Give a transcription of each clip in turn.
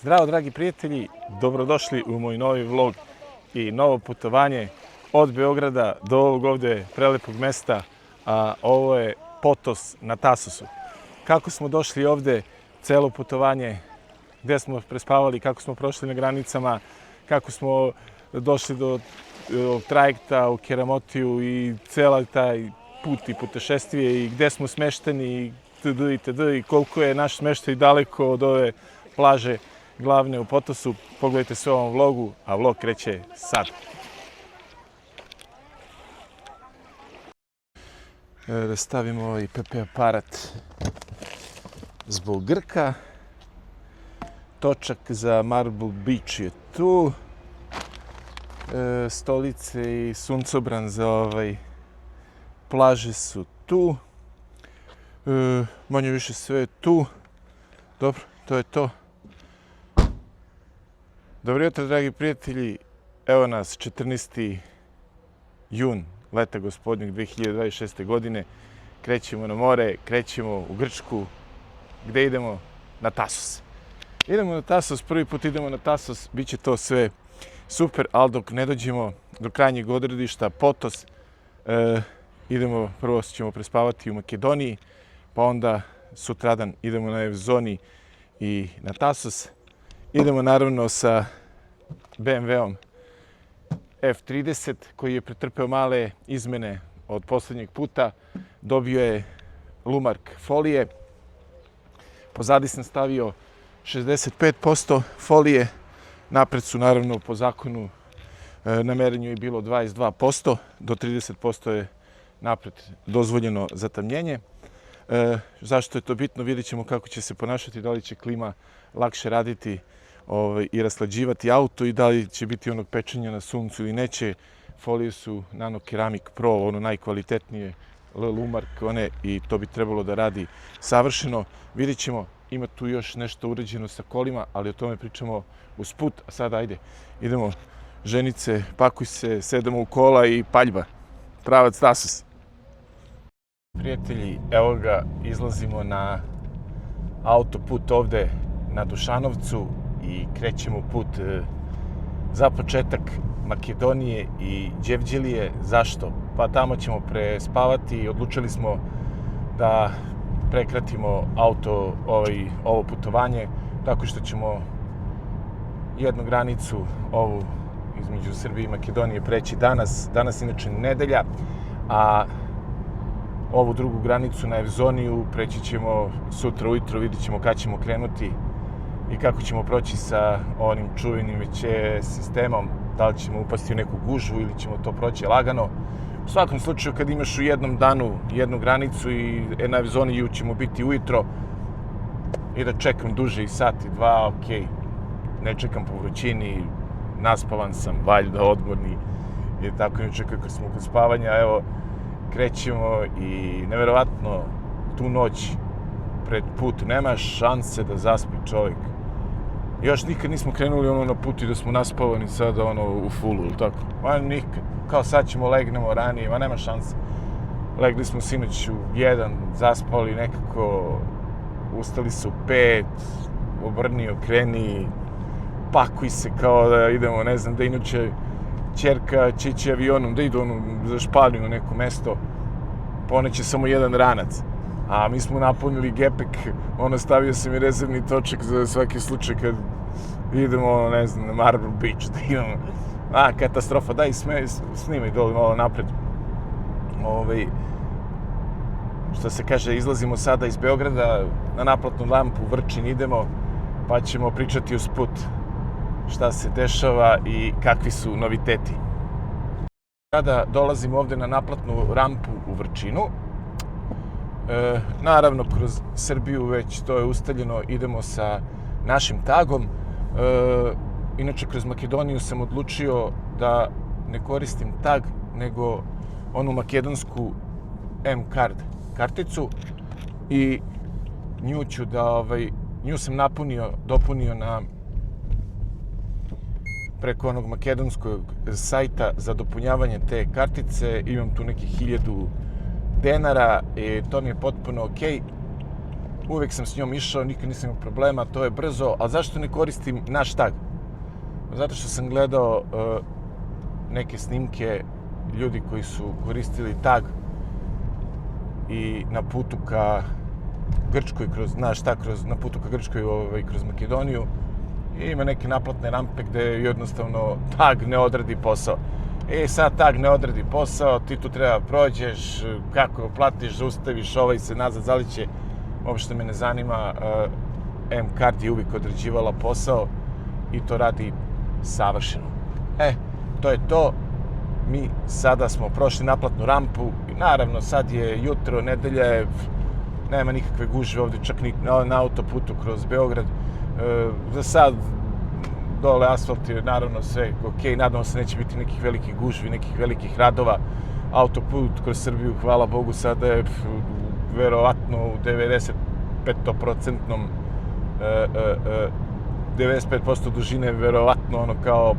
Zdravo dragi prijatelji, dobrodošli u moj novi vlog i novo putovanje od Beograda do ovog ovde prelepog mesta, a ovo je Potos na Tasosu. Kako smo došli ovde, celo putovanje, gde smo prespavali, kako smo prošli na granicama, kako smo došli do trajekta u Keramotiju i cela taj put i putešestvije i gde smo smešteni itd. I koliko je naš smeštaj daleko od ove plaže glavne u Potosu. Pogledajte sve u ovom vlogu, a vlog kreće sad. Da stavimo ovaj PP aparat zbog Grka. Točak za Marble Beach je tu. Stolice i suncobran za plaže su tu. Manje više sve je tu. Dobro, to je to. Dobro jutro, dragi prijatelji. Evo nas, 14. jun leta gospodnjeg 2026. godine. Krećemo na more, krećemo u Grčku. Gde idemo? Na Tasos. Idemo na Tasos, prvi put idemo na Tasos. Biće to sve super, ali dok ne dođemo do krajnjeg odredišta, Potos, prvo ćemo prespavati u Makedoniji, pa onda sutradan idemo na Evzoni i na Tasos. Idemo naravno sa BMW-om F30 koji je pretrpeo male izmene od poslednjeg puta. Dobio je Lumark folije. Pozadi sam stavio 65% folije. Napred su naravno po zakonu na merenju je bilo 22%. Do 30% je napred dozvoljeno zatamnjenje. Zašto je to bitno? Vidjet ćemo kako će se ponašati, da li će klima lakše raditi i raslađivati auto i da li će biti onog pečenja na suncu ili neće. Folije su Nano Ceramic Pro, ono najkvalitetnije Lumark, i to bi trebalo da radi savršeno. Vidjet ćemo, ima tu još nešto uređeno sa kolima, ali o tome pričamo usput. A sada ajde, idemo, ženice, pakuj se, sedemo u kola i paljba. Pravac Tasos. Prijatelji, evo ga, izlazimo na autoput ovde na Dušanovcu i krećemo put za početak Makedonije i Đevđelije. Zašto? Pa tamo ćemo prespavati i odlučili smo da prekratimo ovo putovanje tako što ćemo jednu granicu ovu između Srbije i Makedonije preći danas. Danas inače nedelja, a ovu drugu granicu na Evzoniju preći ćemo sutra ujutro, vidjet ćemo kad ćemo krenuti i kako ćemo proći sa onim čuvenim već sistemom, da li ćemo upasti u neku gužvu ili ćemo to proći lagano. U svakom slučaju, kad imaš u jednom danu jednu granicu i na Evzoniju ćemo biti ujutro i da čekam duže i sat i dva, okej, ne čekam po vrućini, naspavan sam, valjda odmorni i tako inače kako smo kod spavanja. Evo, krećemo i neverovatno tu noć pred put nema šanse da zaspi čovjek. Još nikad nismo krenuli na put i da smo naspavani sada u fullu ili tako. Ma nikad. Kao sad ćemo legnemo ranije, ma nema šanse. Legli smo sinoć u 1, zaspali nekako, ustali su u 5, obrni, okreni, pakuj se kao da idemo, ne znam, da inače ćerka će ići avionom, da idu za Španiju na neko mesto, poneće samo jedan ranac. A mi smo napunili gepek, stavio sam i rezervni točak za svaki slučaj kad idemo, ne znam, na Marble Beach, da imamo. Katastrofa, daj snimaj dole malo napred. Što se kaže, izlazimo sada iz Beograda, na naplatnu lampu u Vrčin idemo, pa ćemo pričati usput šta se dešava i kakvi su noviteti. Kada dolazimo ovde na naplatnu rampu u Vrčinu, naravno kroz Srbiju već to je ustaljeno, idemo sa našim tagom. Inače kroz Makedoniju sam odlučio da ne koristim tag, nego onu makedonsku M-Card karticu i nju sam dopunio preko onog makedonskog sajta za dopunjavanje te kartice. Imam tu nekih 1000 dinara i to mi je potpuno okej. uvijek sam s njom išao, nikad nisam imao problema, to je brzo, ali zašto ne koristim naš tag? Zato što sam gledao neke snimke ljudi koji su koristili tag i na putu ka Grčkoj, na putu ka Grčkoj kroz Makedoniju, i ima neke naplatne rampe gde jednostavno tag ne odradi posao. Sad tag ne odradi posao, ti tu treba prođeš, kako platiš, zaustaviš, se nazad, zaliće, uopšte me ne zanima. M-Card je uvijek odrađivala posao i to radi savršeno. To je to. Mi sada smo prošli naplatnu rampu i naravno sad je jutro, nedelja je, nema nikakve gužve ovdje, čak ni na autoputu kroz Beograd. Za sad dole asfalt je naravno sve ok, nadamo se neće biti nekih velikih gužvi, nekih velikih radova. Autoput kroz Srbiju, hvala Bogu, sada je verovatno u 95% dužine, verovatno ono kao,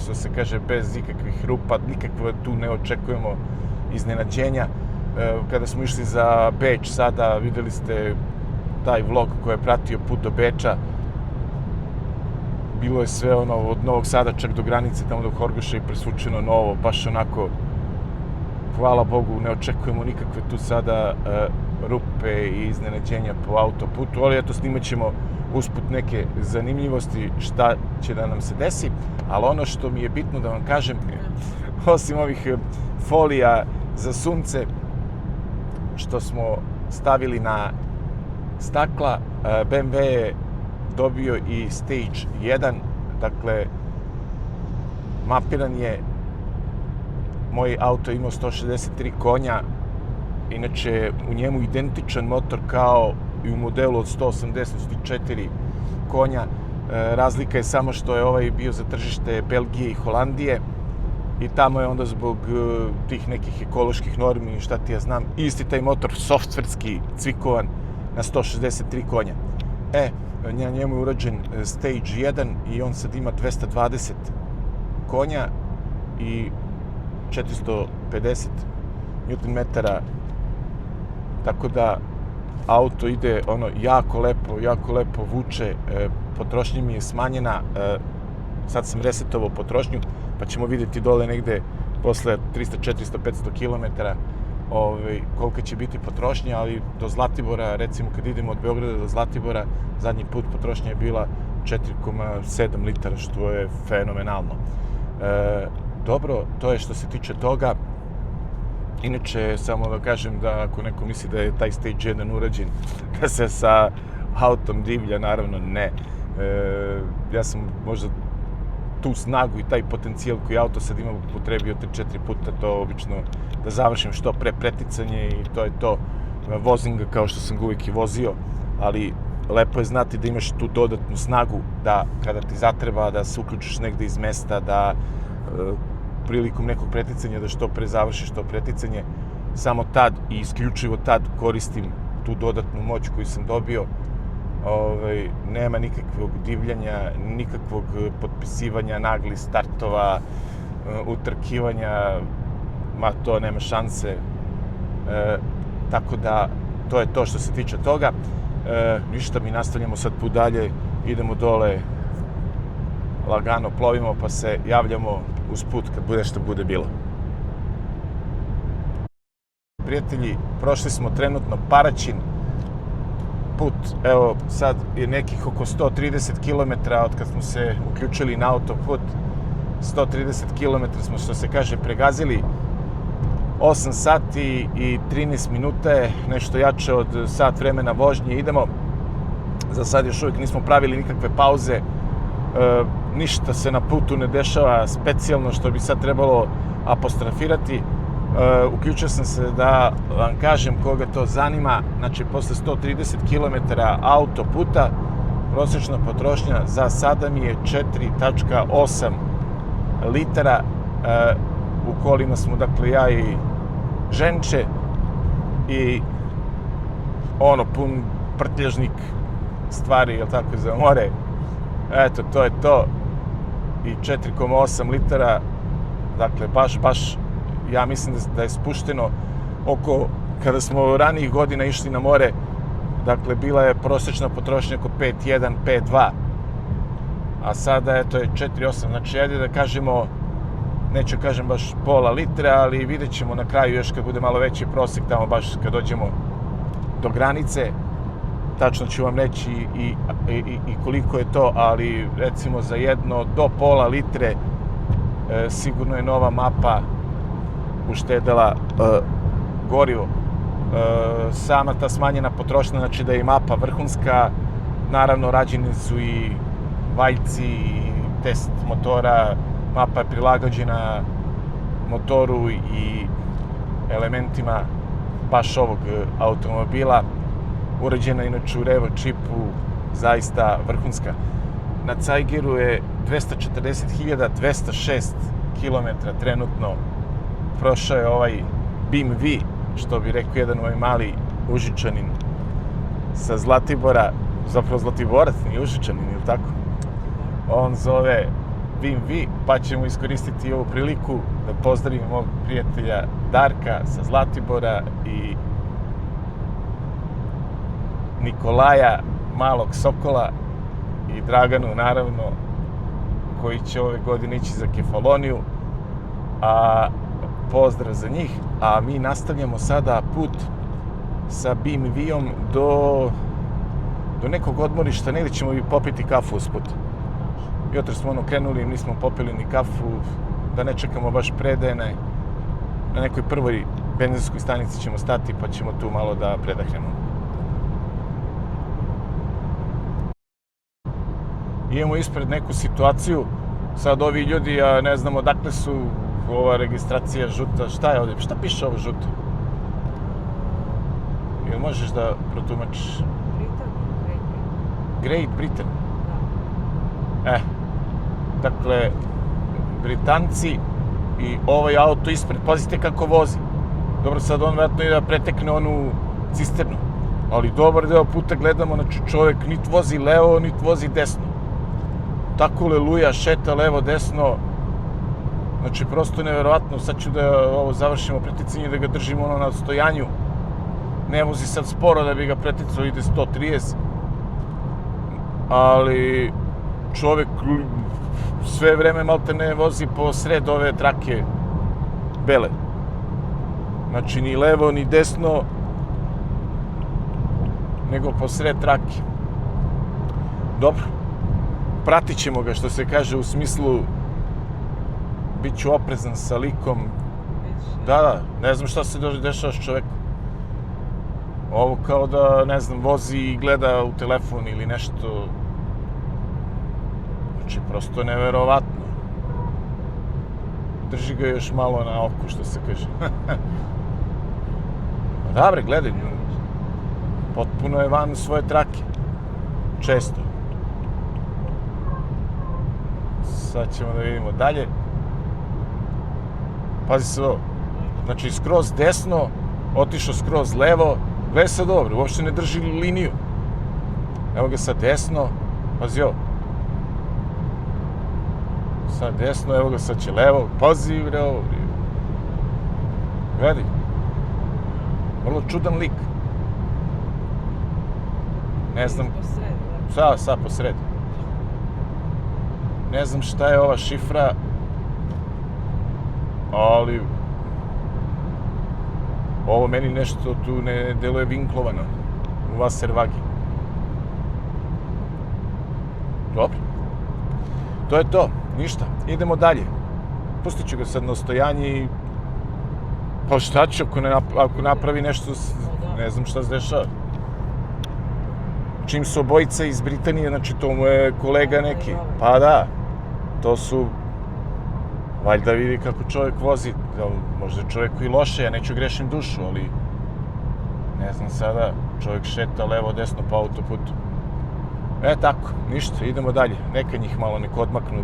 što se kaže, bez ikakvih rupa, nikakve tu ne očekujemo iznenađenja. Kada smo išli za Beč sada, videli ste taj vlog koji je pratio put do Beča. Bilo je sve ono od Novog Sada čak do granice, tamo do Horgoša i presvučeno novo, baš onako, hvala Bogu, ne očekujemo nikakve tu sada rupe i iznenađenja po autoputu, ali eto, snimat ćemo usput neke zanimljivosti šta će da nam se desi, ali ono što mi je bitno da vam kažem, osim ovih folija za sunce što smo stavili na stakla, BMW je dobio i Stage 1, dakle, mapiran je, moj auto imao 163 konja, inače u njemu identičan motor kao i u modelu od 184 konja. Razlika je samo što je ovaj bio za tržište Belgije i Holandije i tamo je onda zbog tih nekih ekoloških normi i šta ti ja znam, isti taj motor softverski cvikovan na 163 konja. Na njemu je urađen Stage 1 i on sad ima 220 konja i 450 Nm, tako da auto ide ono jako lepo vuče, potrošnja mi je smanjena, sad sam resetovao potrošnju, pa ćemo vidjeti dole negde posle 300, 400, 500 km kolika će biti potrošnja, ali do Zlatibora, recimo kad idemo od Beograda do Zlatibora, zadnji put potrošnja je bila 4,7 litara, što je fenomenalno. Dobro, to je što se tiče toga. Inače, samo da kažem da ako neko misli da je taj Stage 1 urađen da se sa autom divlja, naravno ne. Ja sam možda tu snagu i taj potencijal koji auto sad ima upotrebio 3-4 puta, to obično da završim što pre preticanje i to je to. Vozim ga kao što sam ga uvijek i vozio, ali lepo je znati da imaš tu dodatnu snagu da kada ti zatreba da se uključiš negde iz mesta, da prilikom nekog preticanja da što pre završiš to preticanje. Samo tad i isključivo tad koristim tu dodatnu moć koju sam dobio. Nema nikakvog divljanja, nikakvog potpisivanja naglih startova, utrkivanja, to nema šanse. Tako da, to je to što se tiče toga. Ništa, mi nastavljamo sad put dalje, idemo dole, lagano plovimo pa se javljamo uz put kad bude što bude bilo. Prijatelji, prošli smo trenutno Paraćin. Put, evo, sad je nekih oko 130 km od kad smo se uključili na autoput. 130 km smo, što se kaže, pregazili. 8 sati i 13 minuta je, nešto jače od sat vremena vožnje. Idemo. Za sad još uvijek nismo pravili nikakve pauze. Ništa se na putu ne dešava specijalno što bi sad trebalo apostrofirati. Uključio sam se da vam kažem koga to zanima. Znači, posle 130 km autoputa, prosječna potrošnja za sada mi je 4,8 litara. U kolima smo, dakle, ja i ženče i ono, pun prtljažnik stvari, jel tako, za more. Eto, to je to. I 4,8 litara, dakle, baš, ja mislim da je spušteno oko, kada smo ranijih godina išli na more, Dakle, bila je prosječna potrošnja oko 5.1, 5.2. A sada to je 4.8. Znači, ajde da kažemo, neću kažem baš pola litre, ali vidjet ćemo na kraju još kad bude malo veći prosjek, tamo baš kad dođemo do granice. Tačno ću vam reći i koliko je to, ali recimo za jedno do pola litre sigurno je nova mapa uštedela gorivo. Sama ta smanjena potrošnja, znači da je mapa vrhunska, naravno rađeni su i valjci i test motora, mapa je prilagođena motoru i elementima baš ovog automobila, urađena inače u Revo čipu, zaista vrhunska. Na Zeigeru je 240.206 km trenutno prošao je ovaj BMW, što bi rekao jedan ovaj mali Užičanin sa Zlatibora, zapravo Zlatiborac, nije Užičanin, ili tako? On zove BMW, pa ćemo iskoristiti ovu priliku da pozdravim mog prijatelja Darka sa Zlatibora i Nikolaja, malog Sokola, i Draganu, naravno, koji će ove godine ići za Kefaloniju, a pozdrav za njih. A mi nastavljamo sada put sa BMW-om do nekog odmorišta, negdje ćemo i popiti kafu usput. Jutro smo krenuli, nismo popili ni kafu, da ne čekamo baš predajne. Na nekoj prvoj benzinskoj stanici ćemo stati, pa ćemo tu malo da predahnemo. Imamo ispred neku situaciju, sad ovi ljudi, ja ne znam odakle su, ova registracija žuta, šta je ovdje, šta piše ovo žuto? Ili možeš da protumačiš? Great Britain. Dakle, Britanci i ovaj auto ispred, pazite kako vozi. Dobro, sad on vjerojatno ide da pretekne onu cisternu, ali dobar deo puta gledamo, znači čovjek nit vozi levo, nit vozi desno. Tako leluja, šeta levo, desno. Znači, prosto neverovatno. Sad ću da ovo završimo preticanje, da ga držimo ono na stojanju. Ne vozi sad sporo da bi ga preticao, ide 130. Ali čovjek sve vreme malte ne vozi po sred ove trake bele. Znači, ni levo, ni desno, nego po sred trake. Dobro. Pratit ćemo ga, što se kaže, u smislu bit ću oprezan sa likom. Da, ne znam šta se dešava s čovekom. Ovo kao da, ne znam, vozi i gleda u telefon ili nešto. Znači, prosto neverovatno. Drži ga još malo na oku, što se kaže. Dobre, gledaj, potpuno je van svoje trake. Često. Sad ćemo da vidimo dalje. Pazi se ovo. Znači, skroz desno, otišao skroz levo. Gledaj sad dobro, uopšte ne drži liniju. Evo ga sad desno. Pazi ovo. Sad desno, evo ga sad će levo. Pazi, bre, ovo. Gledaj. Vrlo čudan lik. Ne znam. Sad po sredi. Ne znam šta je ova šifra, ali ovo meni nešto tu ne deluje vinklovano u Wasserwagi. Dobro. To je to. Ništa. Idemo dalje. Pustit ću ga sad na stojanje i pa šta ću ako napravi nešto, ne znam šta se dešava. Čim su obojica iz Britanije, znači to mu je kolega neki. Pa da, to su, valjda vidi kako čovjek vozi, možda čovjeku i loše, ja neću grešim dušu, ali ne znam sada, čovjek šeta levo, desno po autoputu. Tako, ništa, idemo dalje. Neka njih malo nek odmaknu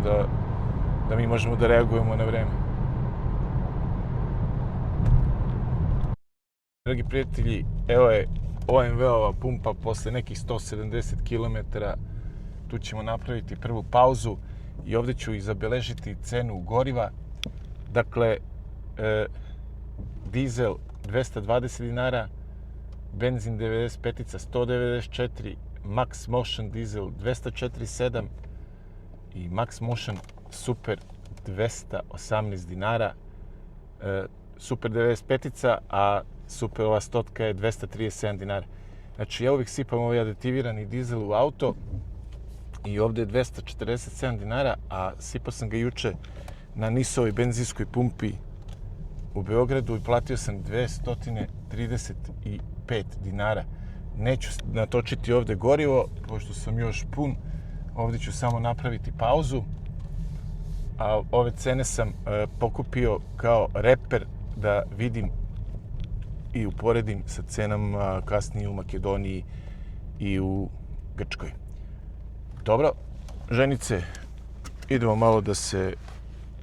da mi možemo da reagujemo na vreme. Dragi prijatelji, evo je OMV-ova pumpa posle nekih 170 km. Tu ćemo napraviti prvu pauzu i ovdje ću i zabeležiti cenu goriva. Dakle, dizel 220 dinara, benzin 95-ica 194, Max Motion diesel 247 i Max Motion Super 218 dinara. Super 95-ica, a Super ova 100 je 237 dinara. Znači ja uvijek sipam ovaj aditivirani dizel u auto i ovdje je 247 dinara, a sipao sam ga juče na NIS-ovoj benzinskoj pumpi u Beogradu i platio sam 235 dinara. Neću natočiti ovdje gorivo, pošto sam još pun. Ovdje ću samo napraviti pauzu. A ove cene sam pokupio kao reper da vidim i uporedim sa cenama kasnije u Makedoniji i u Grčkoj. Dobro, ženice, idemo malo da se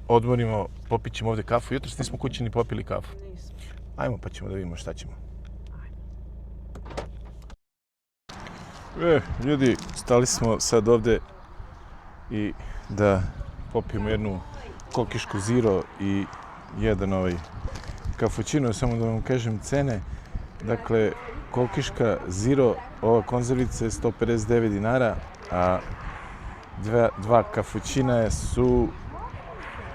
odmorimo, popit ćemo ovdje kafu. Jutros nismo kući ni popili kafu. Nismo. Ajmo pa ćemo da vidimo šta ćemo. Ljudi, stali smo sad ovdje i da popijemo jednu kokišku zero i jedan ovaj kafućino. Samo da vam kažem cene. Dakle, kokiška zero, ova konzervica je 159 dinara, a dva kafućina su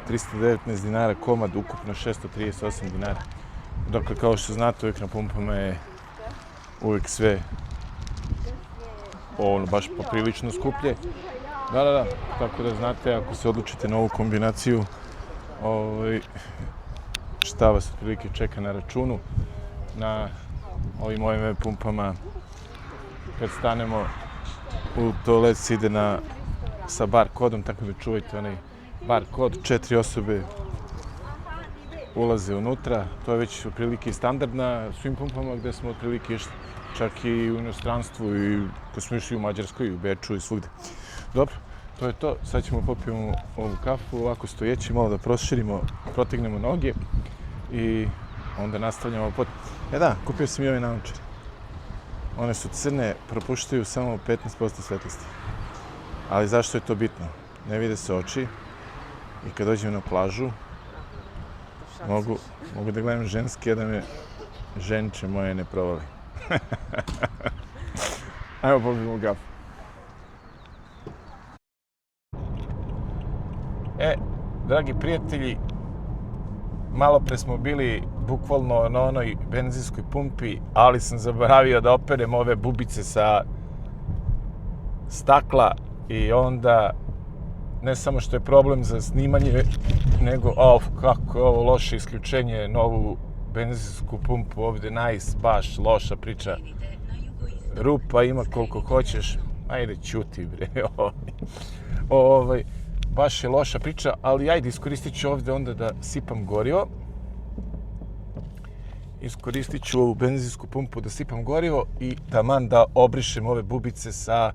319 dinara komad, ukupno 638 dinara. Dakle, kao što znate, uvijek na pumpama je uvijek sve baš poprilično skuplje. Da, tako da znate, ako se odlučite na ovu kombinaciju, šta vas otprilike čeka na računu. Na ovim mojim pumpama, kad stanemo u toalet, se ide sa bar kodom, tako da čuvajte onaj bar kod. 4 osobe ulaze unutra. To je već otprilike standard na svim pumpama gde smo otprilike išli. Čak i u inostranstvu i kad smo išli u Mađarskoj, u Beču i svugde. Dobro, to je to. Sad ćemo popijemo ovu kafu, ovako stojeći, malo da proširimo, protegnemo noge i onda nastavljamo pot. Da, kupio sam i ove naočare. One su crne, propuštaju samo 15% svetlosti. Ali zašto je to bitno? Ne vide se oči i kad dođem na plažu mogu da gledam ženske, da me ženče moje ne provali. Ajmo popijemo kafu. Dragi prijatelji, malo pre smo bili bukvalno na onoj benzinskoj pumpi, ali sam zaboravio da operem ove bubice sa stakla i onda ne samo što je problem za snimanje, nego kako je ovo loše isključenje, novu benzinsku pumpu ovdje, nice, baš loša priča. Rupa ima koliko hoćeš, ajde ćuti bre, baš je loša priča, ali ajde iskoristit ću ovdje onda da sipam gorivo. Iskoristit ću ovu benzinsku pumpu da sipam gorivo i taman da obrišem ove bubice sa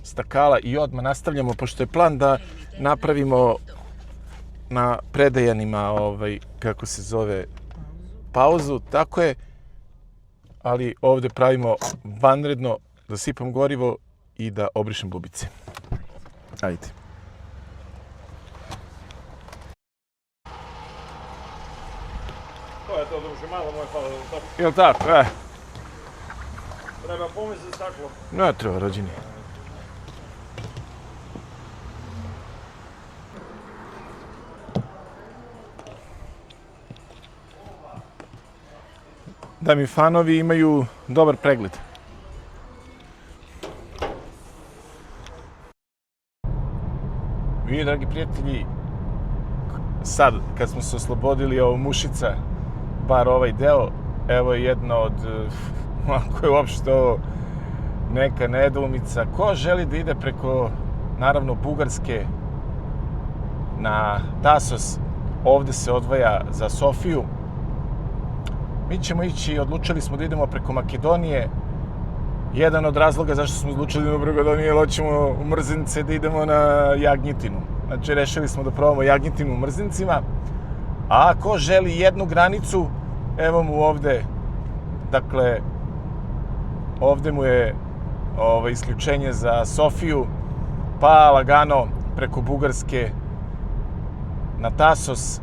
stakala i odmah nastavljamo, pošto je plan da napravimo na Predajanima, kako se zove, pauzu, tako je, ali ovdje pravimo vanredno da sipam gorivo i da obrišem bubice. Ajde. To je to, druže, malo moj hvala. Jel' tako? Treba pomoć za staklo. Ne treba, rođeni. Da mi fanovi imaju dobar pregled. Vi, dragi prijatelji, sad kad smo se oslobodili ovo Mušica, bar ovaj deo, evo je jedno od, ako je uopšte ovo neka nedoumica, ko želi da ide preko, naravno, Bugarske na Tasos, ovdje se odvaja za Sofiju. Mi ćemo ići, odlučili smo da idemo preko Makedonije. Jedan od razloga zašto smo odlučili da idemo preko Makedonije, jer hoćemo u Mrzinice da idemo na Jagnjetinu. Znači, rešili smo da probamo Jagnjetinu u Mrzincima. A ako želi jednu granicu, evo mu ovde, dakle, ovde mu je isključenje za Sofiju, pa lagano preko Bugarske na Tasos.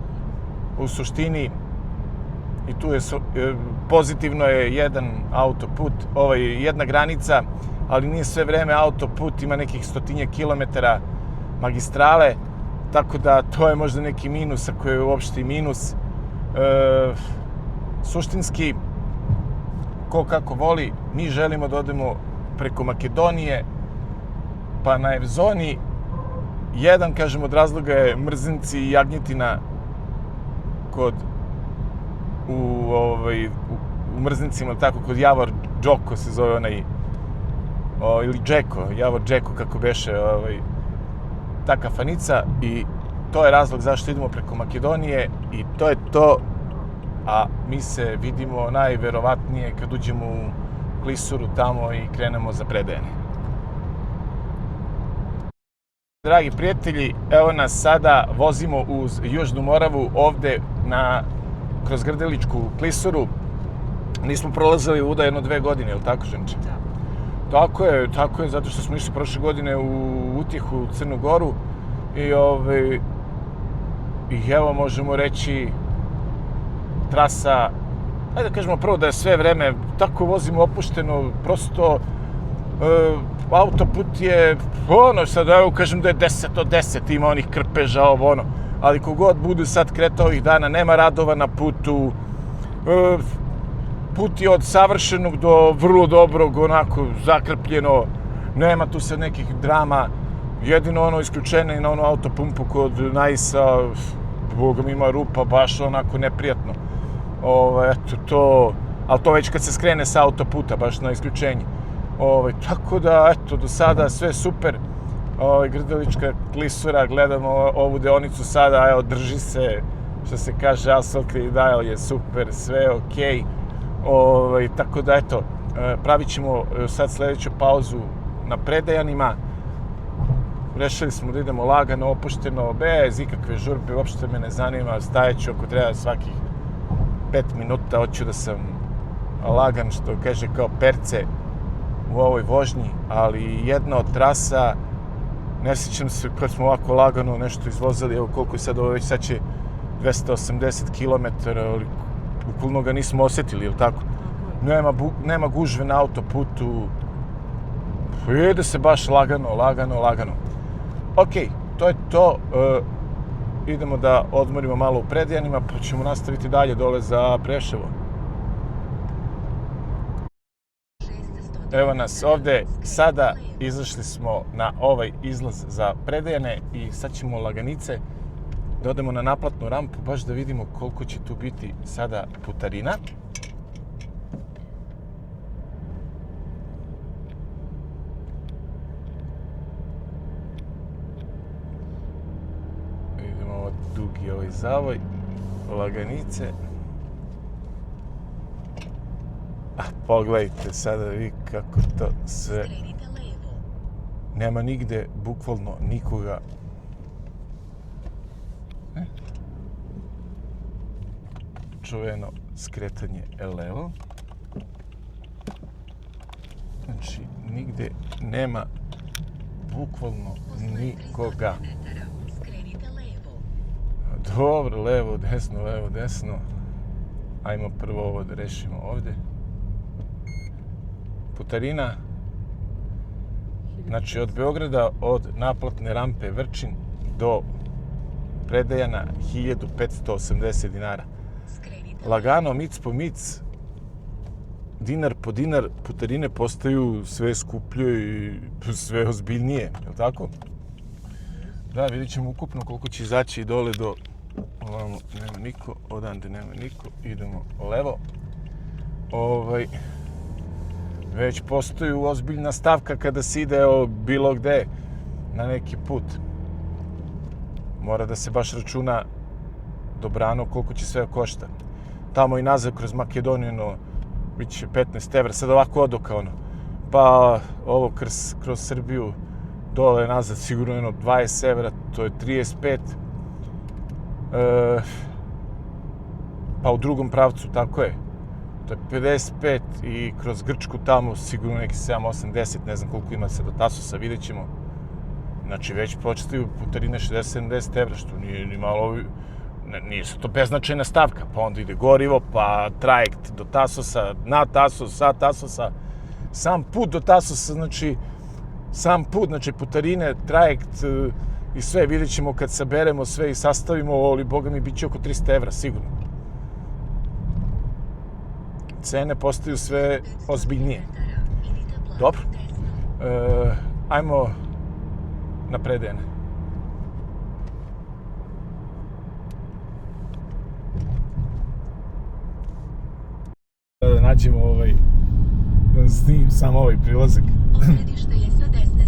U suštini, i tu je pozitivno je jedan autoput, jedna granica, ali nije sve vreme autoput, ima nekih 100 kilometara magistrale, tako da to je možda neki minus, ako je uopšte i minus. Suštinski, ko kako voli, mi želimo da odemo preko Makedonije, pa na Evzoni. Jedan, kažem, od razloga je Mrzinci i Jagnjetina u Mrzincima, tako, kod Javor Džoko se zove onaj, ili Džeko, Javor Džeko, kako beše, ta kafanica, i to je razlog zašto idemo preko Makedonije i to je to, a mi se vidimo najverovatnije kad uđemo u Klisuru tamo i krenemo za Predejane. Dragi prijatelji, evo nas sada, vozimo uz Južnu Moravu ovde kroz Grdeličku Klisuru. Nismo prolazili uda 1-2 godine, je li tako, Ženče? Da. Tako je, zato što smo išli prošle godine u Utjehu, u Crnu Goru i evo možemo reći trasa, ajde da kažemo prvo da je sve vreme, tako vozimo opušteno, prosto autoput je, sad evo kažem da je 10 od 10, ima onih krpeža, ali kogod bude sad kretao ovih dana, nema radova na putu, put je od savršenog do vrlo dobrog, onako zakrpljeno, nema tu sad nekih drama, jedino isključenje na autopumpu kod Najsa, Boga mi ima rupa, baš onako neprijatno. Eto to, ali to već kad se skrene sa autoputa, baš na isključenje. Tako da, eto, do sada sve super. Grdelička Klisura, gledamo ovu deonicu sada, evo, drži se, što se kaže, asfalt dial je super, sve okej. Tako da, eto, pravit ćemo sad sledeću pauzu na Predejanima. Rešili smo da idemo lagano, opušteno, bez ikakve žurbe, uopšte me ne zanima, stajeću ako treba svakih 5 minuta, hoću da sam lagan, što kaže, kao perce u ovoj vožnji, ali jedna od trasa, ne sjećam se kad smo ovako lagano nešto izvozali, evo koliko je sad ovo, već sad će 280 km, ali bukvalno ga nismo osjetili, ili tako? Nema gužve na autoputu, ide se baš lagano. Ok, to je to, idemo da odmorimo malo u Predejanima, pa ćemo nastaviti dalje dole za Preševo. Evo nas ovde, sada izašli smo na ovaj izlaz za Predejane i sad ćemo laganice da odemo na naplatnu rampu, baš da vidimo koliko će tu biti sada putarina. Vidimo ovo dugi ovaj zavoj, laganice. Pogledajte sada vi kako to sve, nema nigde, bukvalno nikoga. Čuveno skretanje levo. Znači, nigde nema bukvalno nikoga. Dobro, levo, desno. Ajmo prvo ovo da rešimo ovde. Putarina, znači od Beograda, od naplatne rampe Vrčin do Predejana 1580 dinara. Lagano, mic po mic, dinar po dinar, putarine postaju sve skuplje i sve ozbiljnije, je li tako? Da, vidit ćemo ukupno koliko će izaći dole do ovamo, nema niko, odande nema niko, idemo levo. Već postoji ozbiljna stavka kada se ide bilo gde na neki put. Mora da se baš računa dobrano koliko će sve košta. Tamo i nazad kroz Makedoniju, bit će 15 evra, sad ovako odoka pa ovo kroz Srbiju dole nazad sigurno 20 evra, to je 35. Pa u drugom pravcu, tako je. To je 55 i kroz Grčku tamo sigurno neki 7, 8, 10, ne znam koliko ima se do Tasosa, vidjet ćemo. Znači već početaju putarine 60-70 evra, što nije ni malo, nisu to beznačajna stavka, pa onda ide gorivo, pa trajekt do Tasosa, na Tasos, sa Tasosa, sam put do Tasosa, znači, putarine, trajekt i sve, vidjet ćemo kad saberemo sve i sastavimo, ali boga mi bit će oko 300 evra, sigurno. Cene postaju sve ozbiljnije. Dobro. Ajmo na Predejane. Da nađemo da snimim samo ovaj prilazak.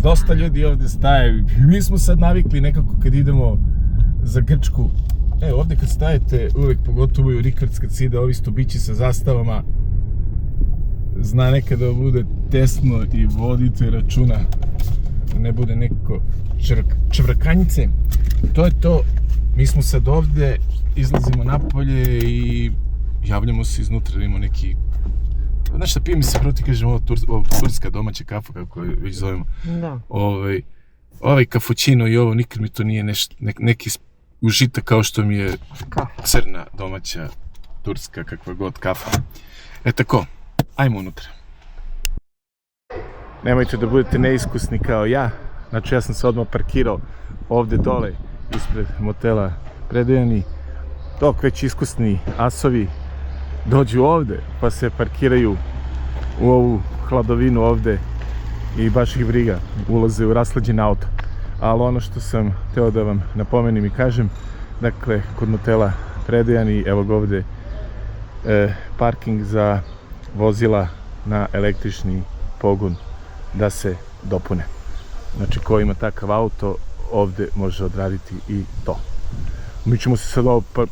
Dosta ljudi ovdje staje. Mi smo sad navikli nekako kad idemo za Grčku. Ovdje kad stajete, uvijek pogotovo i u Rikverc kad se ide ovi stubići sa zastavama, zna nekada bude tesno i vodite računa da ne bude nekako čvrkanjice. To je to. Mi smo sad ovdje, izlazimo napolje i javljamo se iznutra, da imamo neki... Znaš šta, pije mi se proti, kažem, ovo turska domaća kafa, kako je već zovemo. Da. Ovaj kafućino i ovo, nikad mi to nije neki užitak kao što mi je crna domaća turska, kakva god kafa. Tako, ajmo unutra. Nemojte da budete neiskusni kao ja. Znači, ja sam se odmah parkirao ovdje dole, ispred motela Predejani. Dok već iskusni asovi dođu ovdje, pa se parkiraju u ovu hladovinu ovdje i baš ih briga, ulaze u rashlađen auto. Ali ono što sam htio da vam napomenem i kažem, dakle, kod motela Predejani, evo ga ovdje parking za vozila na električni pogon da se dopune. Znači, ko ima takav auto, ovdje može odraditi i to. Mi ćemo se sad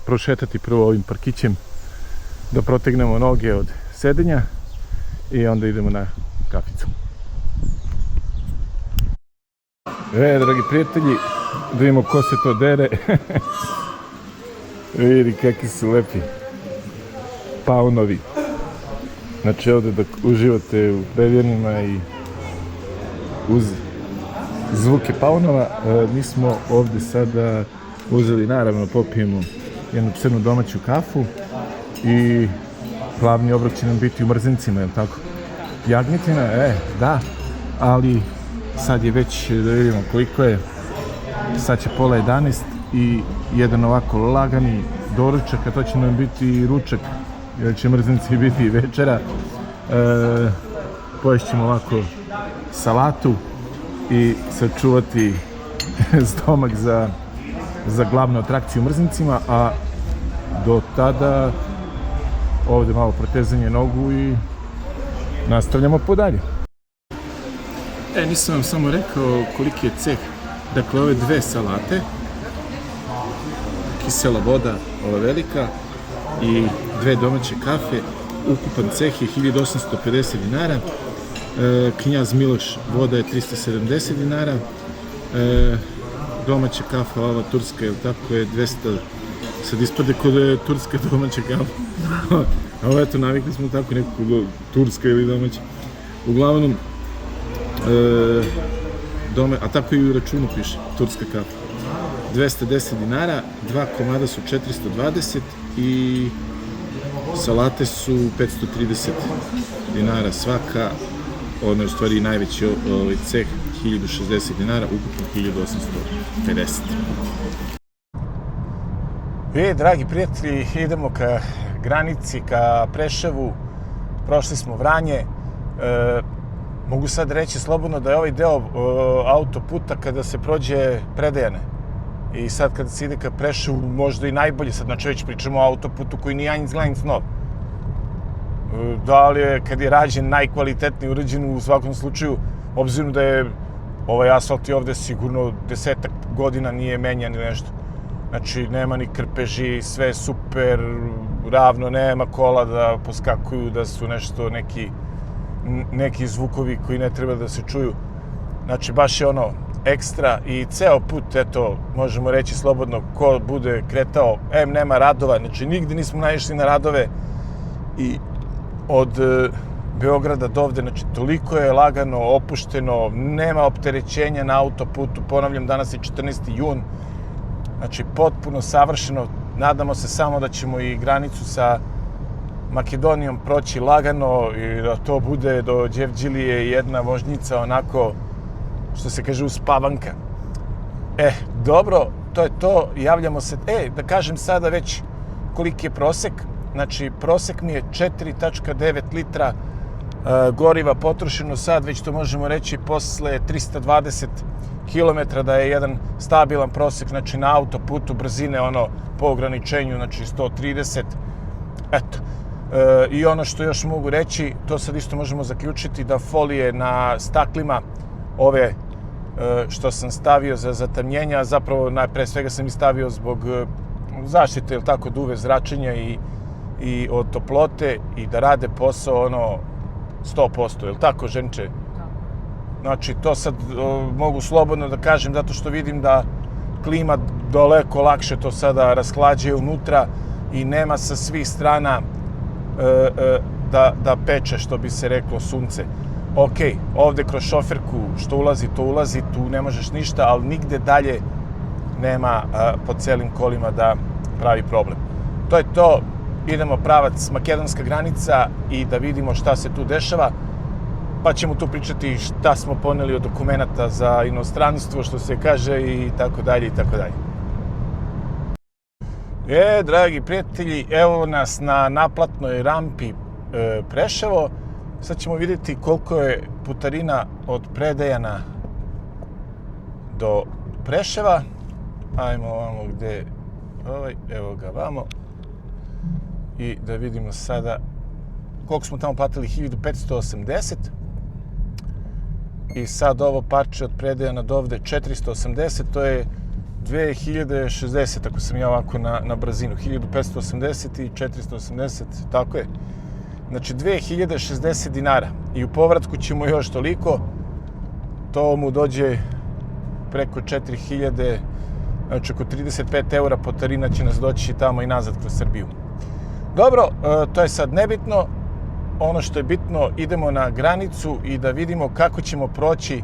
prošetati prvo ovim parkićem, da protegnemo noge od sedenja i onda idemo na kaficu. Dragi prijatelji, da vidimo ko se to dere. Vidi kakvi su lepi paunovi. Znači, ovdje da uživate u Predejanima i uz zvuke paunova. Mi smo ovdje sada uzeli, naravno, popijemo jednu crnu domaću kafu i glavni obrok će nam biti u mrzincima, jel tako? Jagnjetina, da, ali sad je već, da vidimo koliko je, sad će 10:30 i jedan ovako lagani doručak, a to će nam biti i ručak, jer će mrzinci biti i večera. Poješćemo ovako salatu i sačuvati stomak za glavnu atrakciju u mrzincima, a do tada ovdje malo protezanje nogu i nastavljamo podalje. Nisam vam samo rekao koliki je ceh. Dakle, ove dve salate, kisela voda, ova velika, i dve domaće kafe, ukupan ceh je 1850 dinara, Knjaz Miloš voda je 370 dinara, domaća kafa, ova turska, jel tako, je 200, sad ispade kod je turska domaća kafa. Ovo eto, navikli smo tako neku turska ili domaća. Uglavnom, a tako i u računu piše, turska kafa. 210 dinara, dva komada su 420 i salate su 530 dinara svaka. Ono je u stvari najveći ceh, 1060 dinara, ukupno 1850. Dragi prijatelji, idemo ka granici, ka Preševu. Prošli smo Vranje. Mogu sad reći slobodno da je ovaj deo autoputa kada se prođe Predejane. I sad kada se ide ka Preševu, možda i najbolje. Sad znači već pričamo o autoputu koji nije Anjc Glanjc nov. Da li je, kad je rađen, najkvalitetniji, urađen u svakom slučaju, obzirom da je ovaj asfalt i ovde sigurno 10 godina nije menjan ili nešto. Znači, nema ni krpeži, sve je super, ravno, nema kola da poskakuju, da su nešto, neki zvukovi koji ne treba da se čuju. Znači, baš je ono ekstra i ceo put, eto, možemo reći slobodno, ko bude kretao, nema radova, znači nigde nismo naišli na radove i od Beograda do ovde, znači toliko je lagano, opušteno, nema opterećenja na autoputu, ponavljam, danas je 14. jun, znači potpuno savršeno, Nadamo se samo da ćemo i granicu sa Makedonijom proći lagano i da to bude do Đevđilije jedna vožnjica onako, što se kaže, uspavanka. Dobro, to je to. Javljamo se. Da kažem sada već koliki je prosek. Znači, prosek mi je 4,9 litra goriva potrošeno sad, već to možemo reći posle 320 km da je jedan stabilan prosek, znači na autoputu brzine po ograničenju, znači 130. Eto. I ono što još mogu reći, to sad isto možemo zaključiti, da folije na staklima ove što sam stavio za zatamnjenja, zapravo pre svega sam i stavio zbog zaštite, ili tako, duve zračenja i od toplote i da rade posao 100%, ili tako, ženče? Znači, to sad mogu slobodno da kažem, zato što vidim da klima daleko lakše to sada rashlađe unutra i nema sa svih strana da peče, što bi se reklo, sunce. Ok, ovde kroz šoferku što ulazi, to ulazi, tu ne možeš ništa, ali nigde dalje nema po celim kolima da pravi problem. To je to, idemo pravac makedonska granica i da vidimo šta se tu dešava, pa ćemo tu pričati šta smo poneli od dokumenta za inostranstvo, što se kaže, i tako dalje i tako dalje. Dragi prijatelji, evo nas na naplatnoj rampi Preševo. Sad ćemo vidjeti koliko je putarina od Predejana do Preševa. Ajmo ovamo gde, evo ga vamo. I da vidimo sada koliko smo tamo platili, 1580. I sad ovo parče od Predejana do ovde 480, to je 2060, ako sam ja ovako na brzinu. 1580 i 480, tako je. Znači 2060 dinara. I u povratku ćemo još toliko. To mu dođe preko 4000, znači oko 35 eura putarina će nas doći tamo i nazad kroz Srbiju. Dobro, to je sad nebitno. Ono što je bitno, idemo na granicu i da vidimo kako ćemo proći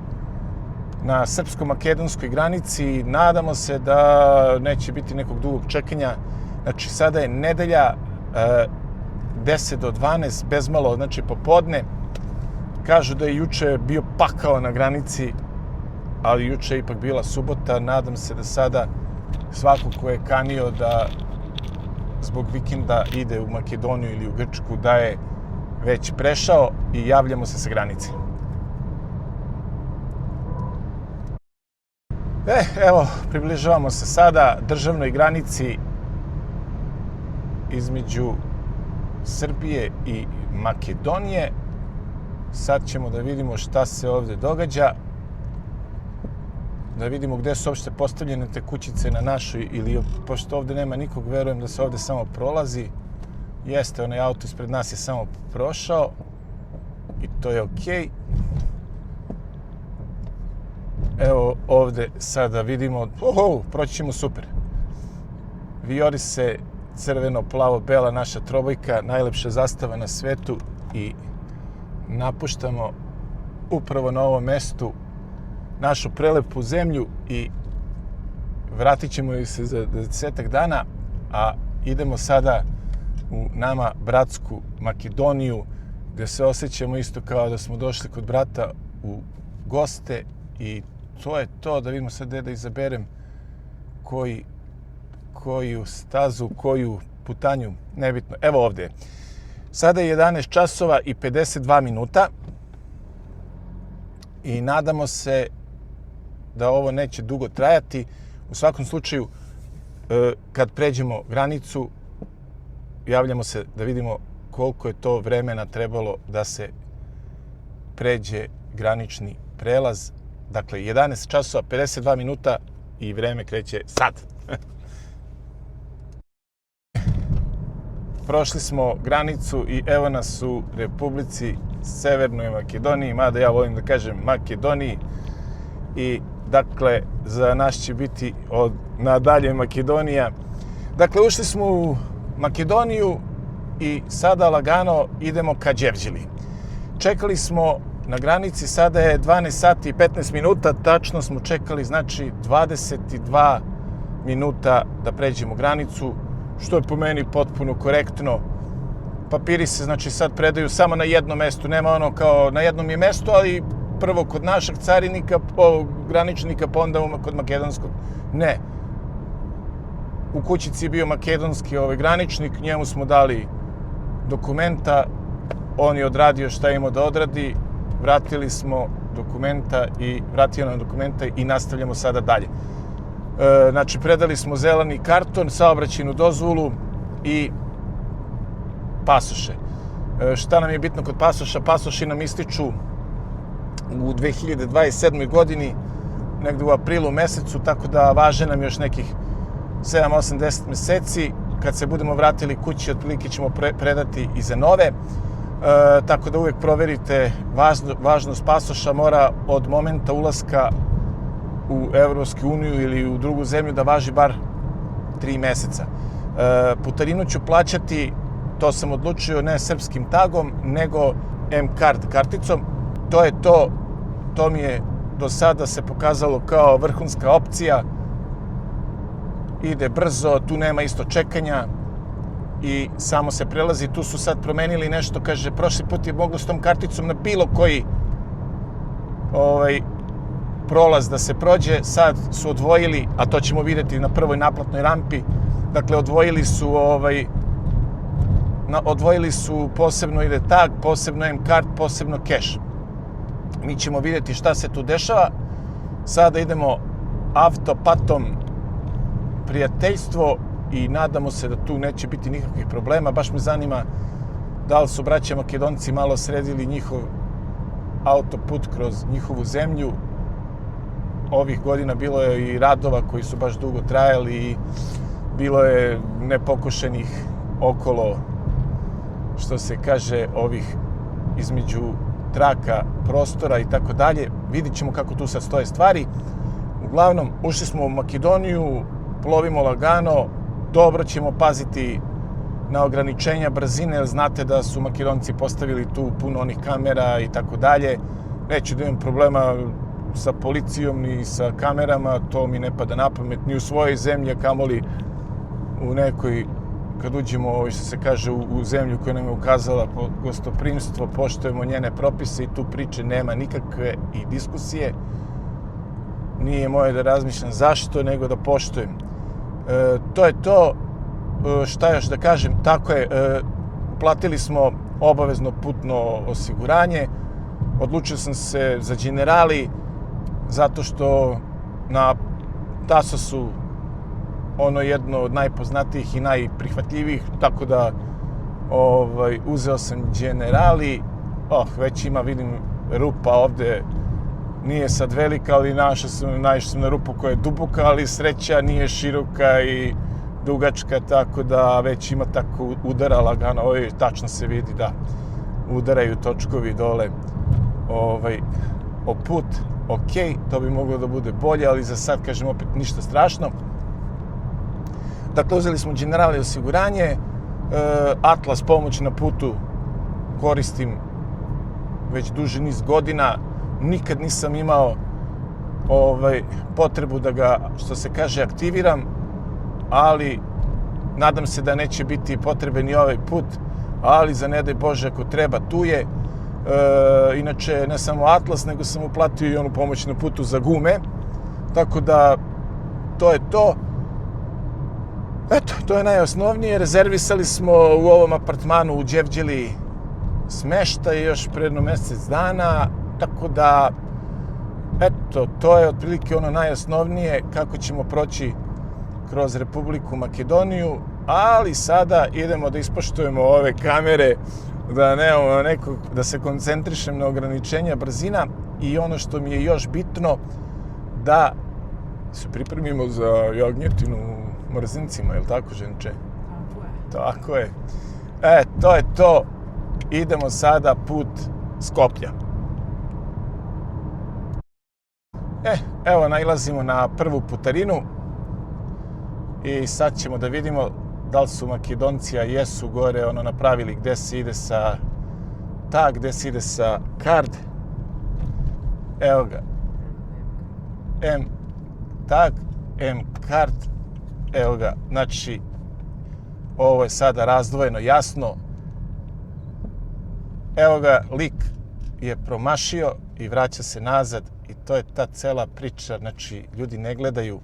na srpsko-makedonskoj granici. Nadamo se da neće biti nekog dugog čekanja. Znači, sada je nedelja, 10 do 12, bez malo, znači popodne. Kažu da je juče bio pakao na granici, ali juče je ipak bila subota. Nadam se da sada svako ko je kanio da zbog vikenda ide u Makedoniju ili u Grčku, da je već prešao i javljamo se sa granice. Evo, približavamo se sada državnoj granici između Srbije i Makedonije. Sad ćemo da vidimo šta se ovde događa. Da vidimo gde su uopšte postavljene te kućice na našoj, ili pošto ovde nema nikog, verujem da se ovde samo prolazi. Jeste, onaj auto ispred nas je samo prošao i to je okej. Evo ovde sada vidimo, proći ćemo super. Vijori se crveno, plavo, bela naša trobojka, najlepša zastava na svetu, i napuštamo upravo na ovom mestu našu prelepu zemlju i vratit ćemo ju se za 10 dana, a idemo sada u nama bratsku Makedoniju, gde se osjećamo isto kao da smo došli kod brata u goste. I to je to. Da vidimo sad gde da izaberem koju stazu, koju putanju, nebitno. Evo ovde. Sada je 11 časova i 52 minuta i nadamo se da ovo neće dugo trajati. U svakom slučaju, kad pređemo granicu, javljamo se da vidimo koliko je to vremena trebalo da se pređe granični prelaz. Dakle, 11 časova, 52 minuta i vreme kreće sad. Prošli smo granicu i evo nas u Republici Severnoj Makedoniji, mada ja volim da kažem Makedoniji. I dakle, za nas će biti od nadalje Makedonija. Dakle, ušli smo u Makedoniju i sada lagano idemo ka Đevđili. Čekali smo na granici, sada je 12 sati i 15 minuta, tačno smo čekali, znači 22 minuta da pređemo granicu. što je po meni potpuno korektno. Papiri se znači sad predaju samo na jednom mestu, nema ono kao na jednom je mestu, ali prvo kod našeg carinika, graničnika, pa onda kod makedonskog. Ne. U kućici je bio makedonski graničnik, njemu smo dali dokumenta, on je odradio šta je imao da odradi, vratili smo dokumenta i vratio nam dokumenta i nastavljamo sada dalje. Znači, predali smo zeleni karton, saobraćajnu dozvolu i pasoše. Šta nam je bitno kod pasoša? Pasoši nam ističu u 2027. godini, negde u aprilu mesecu, tako da važe nam još nekih 7, 8, 10 meseci. Kad se budemo vratili kući, otprilike ćemo predati i za nove. Tako da uvek proverite važnost pasoša, mora od momenta ulaska u Evropsku uniju ili u drugu zemlju da važi bar 3 meseca. Putarinu ću plaćati, to sam odlučio, ne srpskim tagom, nego M-Card karticom. To mi je do sada se pokazalo kao vrhunska opcija. Ide brzo, tu nema isto čekanja i samo se prelazi. Tu su sad promenili nešto, kaže, prošli put je moglo s tom karticom na bilo koji prolaz da se prođe, sad su odvojili, a to ćemo vidjeti na prvoj naplatnoj rampi, dakle odvojili su posebno ide tag, posebno M-Card, posebno cash. Mi ćemo vidjeti šta se tu dešava. Sada idemo autopatom prijateljstvo i nadamo se da tu neće biti nikakvih problema. Baš me zanima da li su braća Makedonci malo sredili njihov autoput kroz njihovu zemlju. Ovih godina bilo je i radova koji su baš dugo trajali i bilo je nepokošenih okolo, što se kaže, ovih između traka, prostora i tako dalje. Vidit ćemo kako tu sad stoje stvari. Uglavnom, ušli smo u Makedoniju, plovimo lagano, dobro ćemo paziti na ograničenja brzine, jer znate da su Makedonci postavili tu puno onih kamera i tako dalje. Neću da imam problema sa policijom ni sa kamerama, to mi ne pada na pamet, ni u svojoj zemlji, a kamoli u nekoj, kad uđemo, što se kaže, u zemlju koja nam je ukazala gostoprimstvo, poštujemo njene propise i tu priče nema nikakve i diskusije. Nije moje da razmišljam zašto, nego da poštujem. To je to. Šta još da kažem? Tako je, platili smo obavezno putno osiguranje. Odlučio sam se za Generali, zato što na Tasosu ono jedno od najpoznatijih i najprihvatljivijih, tako da uzeo sam Generali. Već ima, vidim, rupa ovde, nije sad velika, ali naišao sam na rupu koja je duboka, ali sreća nije široka i dugačka, tako da već ima tako udara lagano. Tačno se vidi da udaraju točkovi dole o put. Ok, to bi moglo da bude bolje, ali za sad, kažem, opet ništa strašno. Dakle, uzeli smo Generali osiguranje, Atlas pomoć na putu koristim već duži niz godina. Nikad nisam imao potrebu da ga, što se kaže, aktiviram, ali nadam se da neće biti potrebe ni ovaj put, ali za ne daj Bože ako treba, tu je. Inače, ne samo Atlas, nego sam uplatio i onu pomoć na putu za gume, tako da to je to. Eto, to je najosnovnije. Rezervisali smo u ovom apartmanu u Đevđeli smeštaj još pre jedno mesec dana, tako da, eto, to je otprilike ono najosnovnije kako ćemo proći kroz Republiku Makedoniju, ali sada idemo da ispoštujemo ove kamere, da nemamo nekog, da se koncentrišem na ograničenja brzina i ono što mi je još bitno, da se pripremimo za jagnjetinu u mrzincima, je li tako, ženče? Tako je. To je to. Idemo sada put Skoplja. Evo, nailazimo na prvu putarinu i sad ćemo da vidimo da li su Makedonci, a jesu gore napravili gde se ide sa tag, gde se ide sa card. Evo ga. M tag, M card. Evo ga. Znači, ovo je sada razdvojeno jasno. Evo ga, lik je promašio i vraća se nazad i to je ta cela priča. Znači, ljudi ne gledaju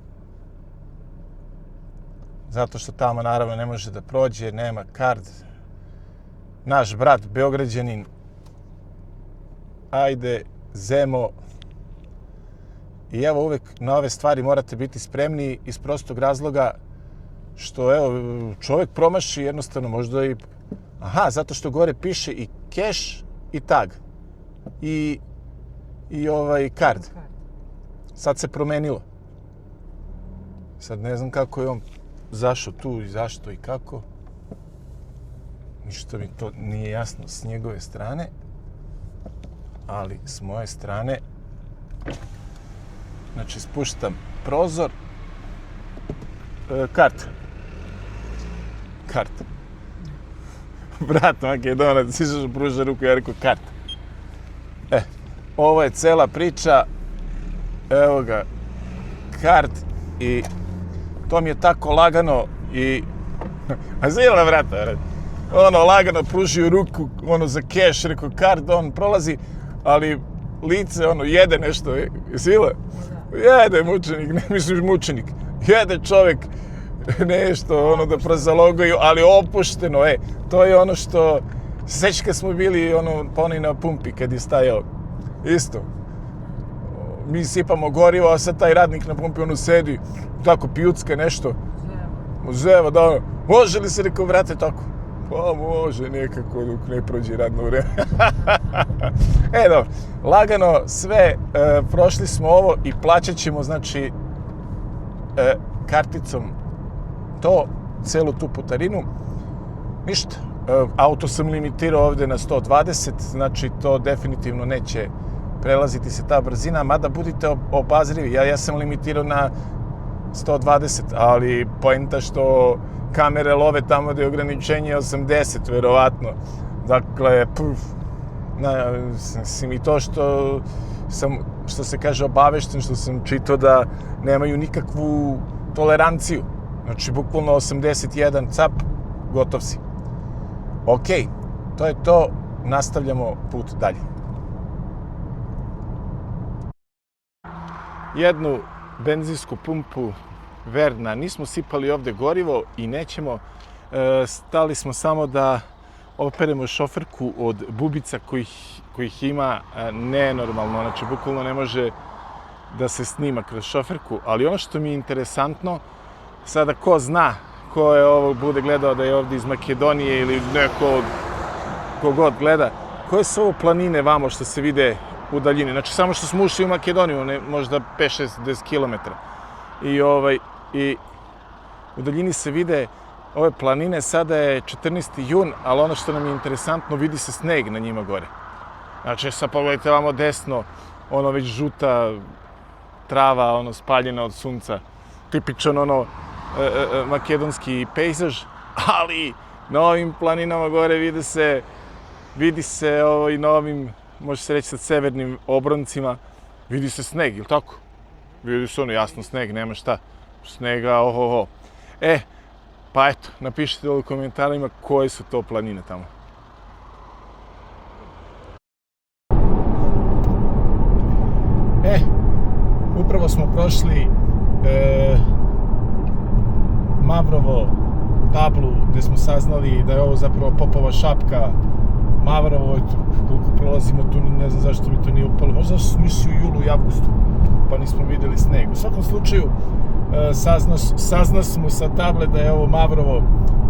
zato što tamo naravno ne može da prođe, nema kard. Naš brat, Beograđanin, ajde, Zemo. I evo, uvek na ove stvari morate biti spremni iz prostog razloga što, evo, čovjek promaši jednostavno možda i... Aha, zato što gore piše i cash i tag. I kard. Sad se promenilo. Sad ne znam kako je on zašao tu i zašto i kako. Ništa mi to nije jasno s njegove strane. Ali s moje strane, znači spuštam prozor. Karta. Brat Makedonac, izašao pruža ruku, ja rekao karta. Ovo je cela priča. Evo ga, kart i to mi je tako lagano i... A zila vrata, ono lagano pružio ruku, ono za keš, rekao kart, on prolazi, ali lice, ono, jede nešto, zila? Jede mučenik, ne misliš mučenik, jede čovjek nešto, ono, da prozalogaju, ali opušteno, to je ono što... Seći kad smo bili, ono, poni na pumpi, kad je stajao, isto. Mi sipamo gorivo, a sad taj radnik na pumpi, ono, sedi, tako pijucka nešto. Zeva, da, ono, može li se neko vrate tako? Pa može nekako dok ne prođe radno vreme. Dobro, lagano sve, prošli smo ovo i plaćat ćemo, znači, karticom to, celu tu putarinu. Ništa, auto sam limitirao ovdje na 120, znači to definitivno neće prelaziti se ta brzina, mada budite obazrivi, ja sam limitirao na 120, ali poenta što kamere love tamo da je ograničenje 80, verovatno. Dakle, i to što se kaže obavešten, što sam čitao da nemaju nikakvu toleranciju. Znači, bukvalno 81 cap, gotov si. Ok, to je to, nastavljamo put dalje. Jednu benzinsku pumpu Verna, nismo sipali ovde gorivo i nećemo, stali smo samo da operemo šoferku od bubica kojih ima nenormalno, znači bukvalno ne može da se snima kroz šoferku, ali ono što mi je interesantno, sada ko zna, ko je ovo bude gledao da je ovdje iz Makedonije ili neko kogod gleda, koje su ovo planine vamo što se vide u daljini, znači samo što smo ušli u Makedoniju, možda 5-6-10 km. I u daljini se vide ove planine, sada je 14. jun, ali ono što nam je interesantno, vidi se sneg na njima gore. Znači, sad pogledajte vamo desno, ono već žuta trava, ono spaljena od sunca, tipičan ono makedonski pejzaž, ali na ovim planinama gore vidi se i na ovim, može se reći sad severnim obroncima, vidi se sneg, ili tako? Vidi se ono jasno sneg, nema šta. Snega, ohoho. Pa eto, napišite u komentarima koje su to planine tamo. Upravo smo prošli Mavrovo tablu gdje smo saznali da je ovo zapravo Popova šapka. Mavrovo, koliko prolazimo tu, ne znam zašto mi to nije upalo. Možda su mislili u julu i avgustu, pa nismo vidjeli sneg. U svakom slučaju, sazna smo sa table da je ovo Mavrovo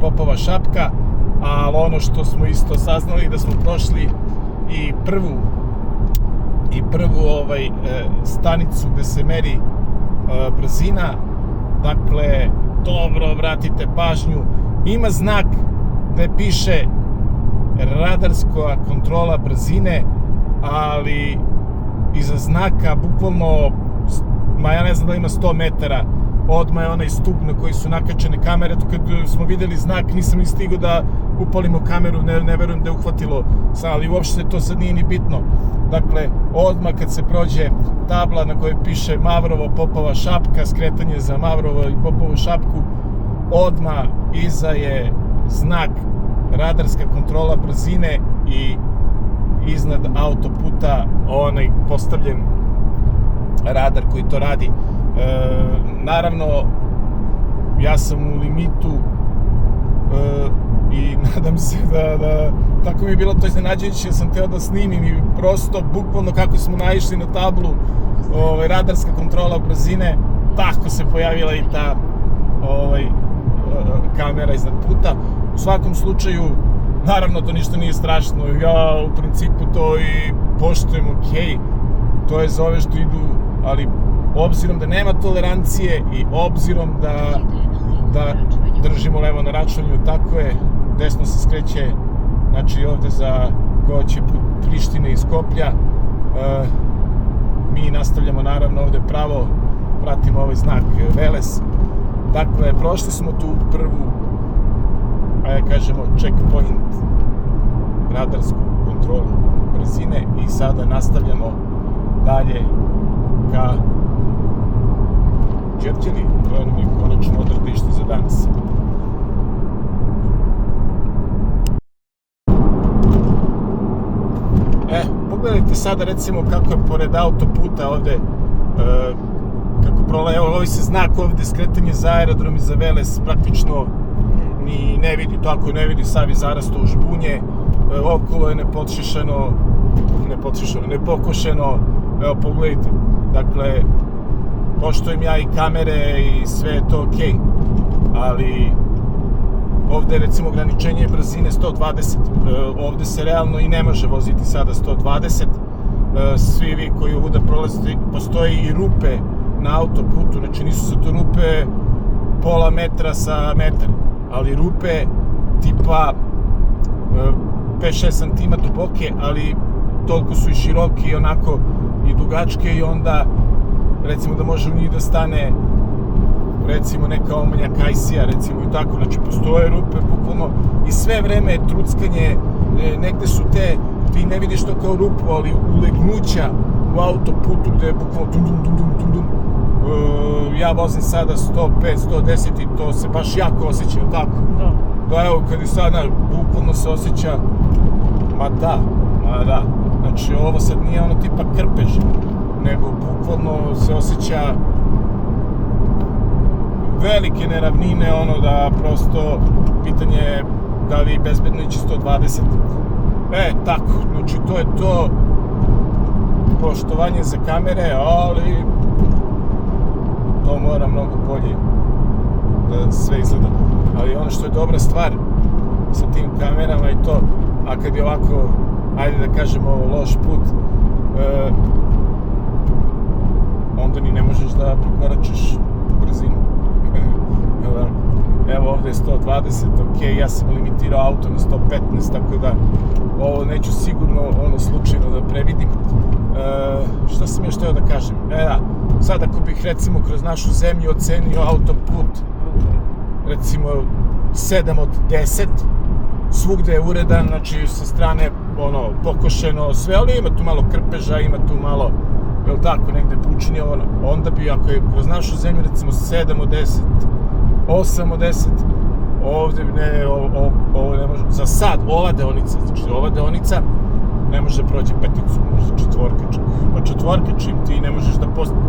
Popova šapka, ali ono što smo isto saznali da smo prošli i prvu stanicu gde se meri brzina. Dakle, dobro, obratite pažnju, ima znak gde piše radarska kontrola brzine, ali iza znaka bukvalno, ja ne znam da ima 100 metara, odmah je onaj stup na koji su nakačene kamere. Tu kad smo vidjeli znak, nisam ni stigao da upalimo kameru, ne verujem da je uhvatilo, ali uopšte to sad nije ni bitno. Dakle, odmah kad se prođe tabla na kojoj piše Mavrovo Popova šapka, skretanje za Mavrovo i Popovu šapku, odmah iza je znak radarska kontrola brzine i iznad autoputa onaj postavljen radar koji to radi. Naravno, ja sam u limitu i nadam se da tako mi je bilo to iznenađujuće, ja sam teo da snimim i prosto, bukvalno kako smo naišli na tablu radarska kontrola brzine, tako se pojavila i ta kamera iznad puta. U svakom slučaju, naravno to ništa nije strašno, ja u principu to i poštujem, okej, to je za ove što idu, ali obzirom da nema tolerancije i obzirom da držimo levo na Račvanju, tako je, desno se skreće, znači ovde za ko će put Prištine i Skoplja, mi nastavljamo naravno ovde pravo, pratimo ovaj znak Veles. Dakle, prošli smo tu prvu, ajde kažemo, checkpoint, radarsku kontrolu brzine i sada nastavljamo dalje ka Đevđeli, to je mi konačno odredište za danas. Pogledajte sada recimo kako je pored autoputa ovde, kako prolazi, evo ovaj se znak ovde, skretanje za aerodrom i za Veles, praktično ni ne vidi, to ako ne vidi, sav je zarasto u žbunje, okolo je nepokošeno, evo pogledajte, dakle, poštujem ja i kamere i sve je to okej, ali ovde je recimo ograničenje brzine 120, ovde se realno i ne može voziti sada 120, svi vi koji ovuda prolazite, postoji i rupe na autoputu, znači nisu se to rupe pola metra sa metar, ali rupe tipa 5-6 cm duboke, ali toliko su i široke i onako i dugačke i onda recimo da može u njih da stane recimo neka omanja kajsija recimo i tako, znači postoje rupe bukvalno i sve vreme je truckanje, negde su ti ne vidiš to kao rupu, ali ulegnuća u autoputu gde je bukvalno tum. Ja vozim sada 105, 110 i to se baš jako osjeća, tako? Da, evo, kad je sada, bukvalno se osjeća, ma da, znači ovo sad nije ono tipa krpež, nego bukvalno se osjeća velike neravnine, ono da prosto pitanje je da li bezbedno ići 120. Tako, znači to je to, poštovanje za kamere, ali to mora mnogo bolje da sve izgleda. Ali ono što je dobra stvar sa tim kamerama i to, a kad je ovako, ajde da kažemo, loš put, onda ni ne možeš da prekoračiš brzinu. Evo ovde je 120, ok, ja sam limitirao auto na 115, tako da ovo neću sigurno slučajno da previdim. Šta sam još teo da kažem? Sad ako bih recimo kroz našu zemlju ocenio autoput recimo 7 od 10, svugde je uredan, znači sa strane pokošeno sve, ali ima tu malo krpeža, ima tu malo, jel tako, negde bučnije, onda bi, ako je kroz našu zemlju recimo 7 od 10, 8 od 10, ovde ovo ne može, za sad, ova deonica ne može proći peticu, možda četvorka čak, a četvorka čim ti ne možeš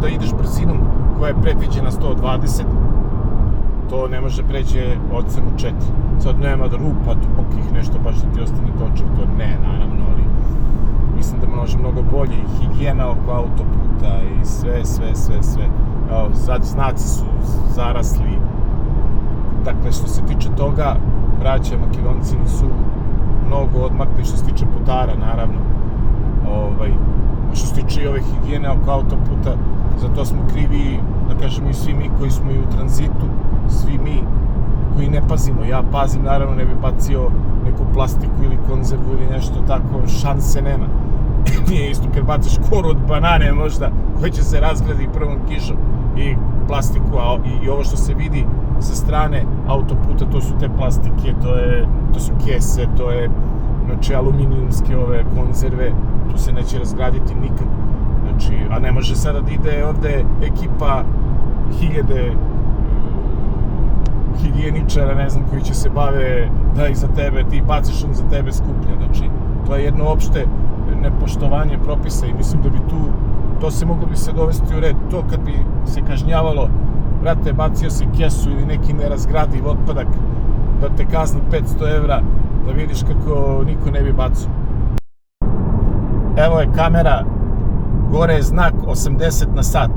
da ideš brzinom koja je predviđena 120, to ne može pređe ocenu 4. Sad nema da rupa dubokih nešto baš da ti ostane točak, to ne, naravno, ali mislim da može mnogo bolje i higijena oko autoputa i sve. Evo, sad znaci su zarasli. Dakle, što se tiče toga, braća Makedonci nisu mnogo odmakli što se tiče putara, naravno. Što se tiče i ove higijene oko autoputa, za to smo krivi, da kažemo, i svi mi koji smo i u tranzitu, svi mi koji ne pazimo. Ja pazim, naravno, ne bi bacio neku plastiku ili konzervu ili nešto tako, šanse nema. Nije isto kad bacaš koru od banane možda, koji će se razgradi prvom kišom i plastiku, i ovo što se vidi sa strane autoputa, to su te plastike, to su kese, to je, znači, aluminijumske ove konzerve, tu se neće razgraditi nikad. Znači, a ne može sada da ide ovde ekipa 1000 higijeničara, ne znam, koji će se bave da iza tebe, ti baciš, on za tebe skuplja. Znači, to je jedno opšte nepoštovanje propisa i mislim da bi to se moglo bi se dovesti u red. To kad bi se kažnjavalo, brate, bacio si kesu ili neki nerazgradiv otpadak, da te kazni 500 evra, da vidiš kako niko ne bi bacio. Evo je kamera, gore je znak 80 na sat.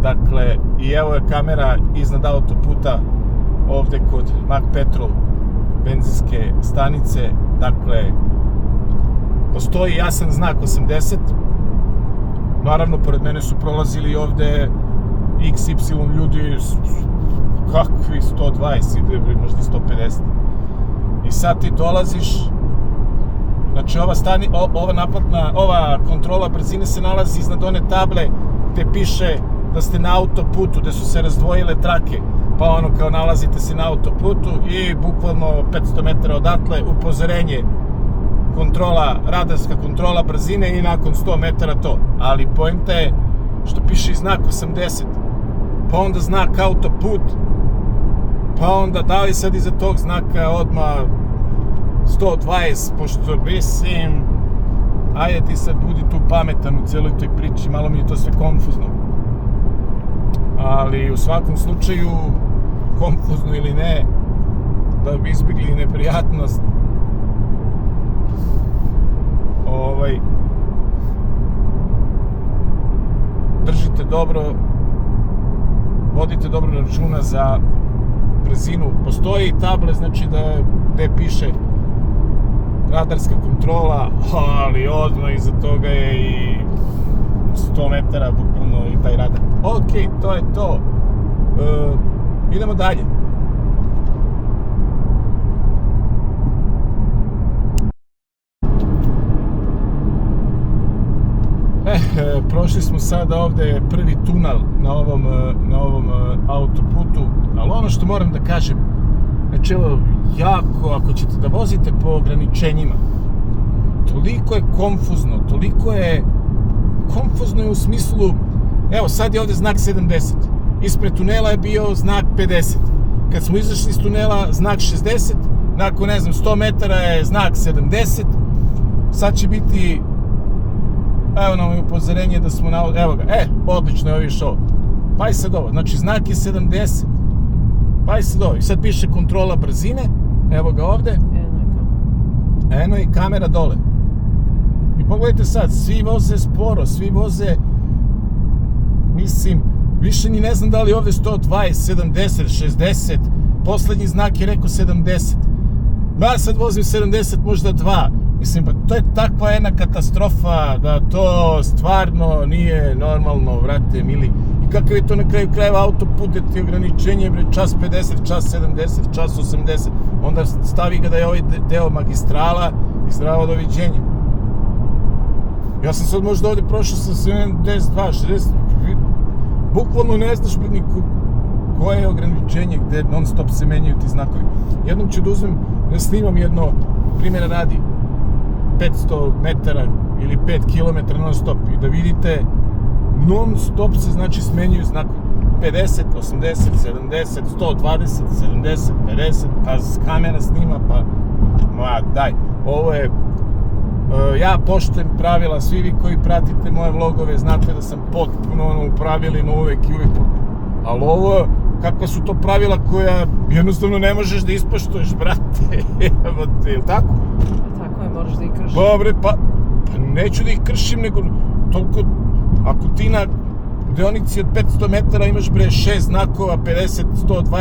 Dakle, i evo je kamera iznad autoputa, ovde kod Mac Petrol benzinske stanice. Dakle, postoji jasan znak 80. Naravno, pored mene su prolazili ovde XY ljudi, kakvi 120, možda 150. I sad ti dolaziš, znači ova kontrola brzine se nalazi iznad one table gde piše da ste na autoputu, gde su se razdvojile trake, pa ono kao nalazite se na autoputu i bukvalno 500 metara odatle upozorenje, radarska kontrola brzine i nakon 100 metara to. Ali poenta je što piše i znak 80, pa onda znak autoput, pa onda da li sad iza tog znaka odmah 120, pošto mislim, ajde ti sad budi tu pametan u cijeloj toj priči, malo mi je to sve konfuzno. Ali u svakom slučaju, konfuzno ili ne, da bi izbjegli neprijatnost, držite dobro, vodite dobro računa za brzinu. Postoji table, znači gde piše radarska kontrola, ali odmah iza toga je i 100 metara bukvalno i taj radar. Ok, to je to. Idemo dalje. Prošli smo sada ovde prvi tunel na ovom autoputu, ali ono što moram da kažem, znači evo, ako ćete da vozite po ograničenjima, toliko je konfuzno je u smislu, evo sad je ovde znak 70, ispred tunela je bio znak 50, kad smo izašli iz tunela znak 60, nakon ne znam 100 metara je znak 70, sad će biti, evo nam je upozorenje da smo evo ga, odlično je ovo išao, pa i sad ovo, znači znak je 70, pa i sad ovo, i sad piše kontrola brzine, evo ga ovde, eno i kamera dole. I pogledajte sad, svi voze sporo, svi voze, mislim, više ni ne znam da li ovde 120, 70, 60, poslednji znak je rekao 70. Ja sad vozim 70, možda 2. Mislim, pa to je takva jedna katastrofa da to stvarno nije normalno, vrate mili. I kakav je to na kraju krajeva autoput, da ti ograničenje, bre, čas 50, čas 70, čas 80. Onda stavi ga da je ovaj deo magistrala i zdravo doviđenje. Ja sam sad možda ovde prošao sa 72, 60, bukvalno ne znaš koje je ograničenje, gde non stop se menjaju ti znakovi. Jednom ću da snimam jedno, primjera radi, 500 metara ili 5 km non stop i da vidite non stop se znači smenjuju znakovi 50, 80, 70, 120, 70, 50, pa kamera snima, pa daj, ovo je ja poštujem pravila, svi vi koji pratite moje vlogove znate da sam potpuno u pravilima uvek i uvek, ali ovo kakva su to pravila koja jednostavno ne možeš da ispoštuješ, brate, evo te, je li tako? Tako je, moraš da ih kršiš. Dobre, pa neću da ih kršim, nego toliko, ako ti na deonici od 500 metara imaš, bre, 6 znakova, 50, 120,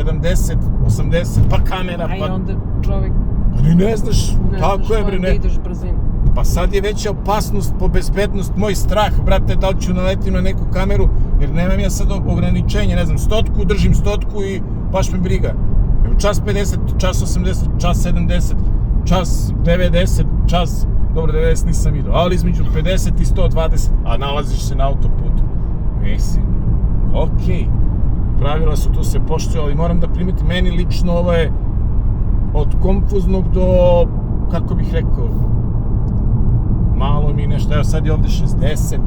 70, 80, pa kamera, pa... A i onda čovek... Pa ni ne znaš, tako je, bre, ne. Da ideš brzinu. Pa sad je veća opasnost po bezbednost, moj strah, brate, da li ću naletim na neku kameru, jer nemam ja sad ograničenje, ne znam, 100, držim 100 i baš me briga. Evo, čas 50, čas 80, čas 70, čas 90, čas, dobro, 90 nisam vidio, ali između 50 i 120, a nalaziš se na autoputu. Mislim, okej, pravila su tu se poštuju, ali moram da primetim, meni lično ovo je od konfuznog do, kako bih rekao, malo mi nešto, evo sad je ovde 60.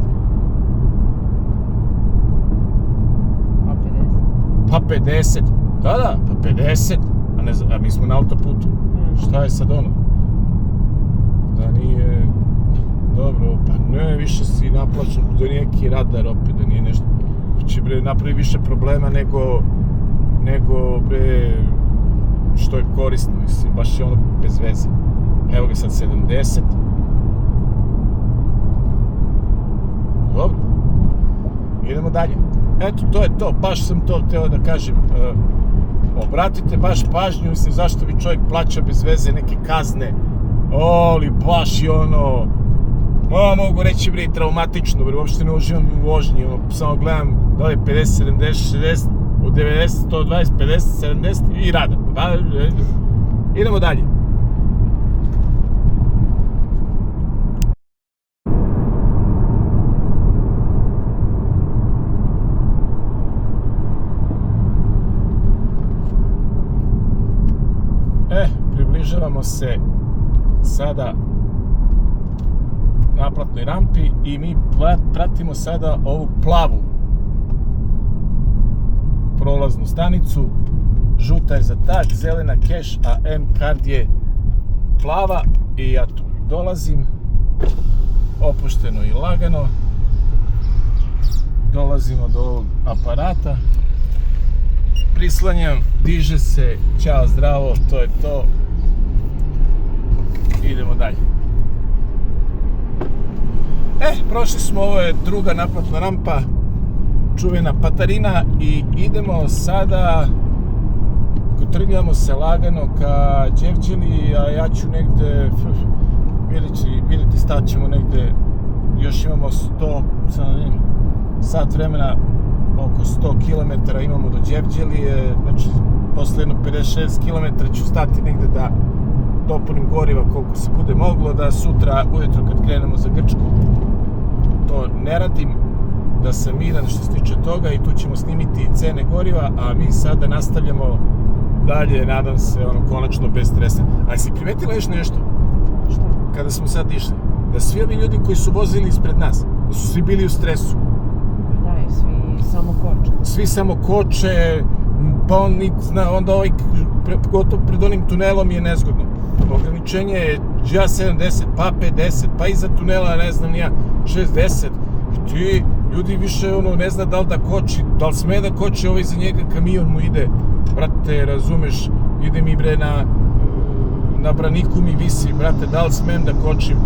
Pa 50. Pa 50. Da, pa 50, a mi smo na autoputu. Šta je sad ono? Da nije... Dobro, pa ne, više si naplaćen, da nije neki radar opet, da nije nešto... Će bre napravi više problema nego bre što je korisno, mislim, baš je ono bez veze. Evo ga sad 70. Dobro. Idemo dalje. Eto, to je to, baš sam to hteo da kažem. Obratite baš pažnju, mislim, zašto bi čovjek plaća bez veze neke kazne. Ali baš je ono... mogu reći bre traumatično, bre, uopšte ne uživam u vožnji, samo gledam da li je 50, 70, 60, od 90, 120, 50, 70 i rada. Idemo dalje. Približavamo se sada naplatnoj rampi i mi pratimo sada ovu plavu prolaznu stanicu. Žuta je za tak, zelena keš, a M-card je plava i ja tu dolazim opušteno i lagano. Dolazimo do ovog aparata, prislanjam, diže se, ćao, zdravo, to je to. Idemo dalje. Prošli smo, ovo je druga naplatna rampa, čuvena Patarina, i idemo sada, kotrljamo se lagano ka Đevđeli, a ja ću negde, vidite, staćemo negde, još imamo 100, sat vremena, oko 100 km imamo do Đevđelije, znači posle jedno 56 km ću stati negde da dopunim goriva koliko se bude moglo, da sutra ujutro kad krenemo za Grčku to ne radim, da sam miran što se tiče toga, i tu ćemo snimiti cene goriva, a mi sada nastavljamo dalje, nadam se, konačno bez stresa. Ali si primetila još nešto? Šta? Kada smo sad išli, da svi ovi ljudi koji su vozili ispred nas, da su svi bili u stresu. Da, i svi samo koče. Svi samo koče, pa onda ovaj, pogotovo pred onim tunelom je nezgodno. Ograničenje je ja 70, pa 50, pa iza tunela, ne znam ni ja, 60. I ti, ljudi više ne zna da li da koči, da li sme da koči, ovaj za njega kamion mu ide. Brate, razumeš, ide mi bre na braniku mi visi, brate, da li smem da kočim?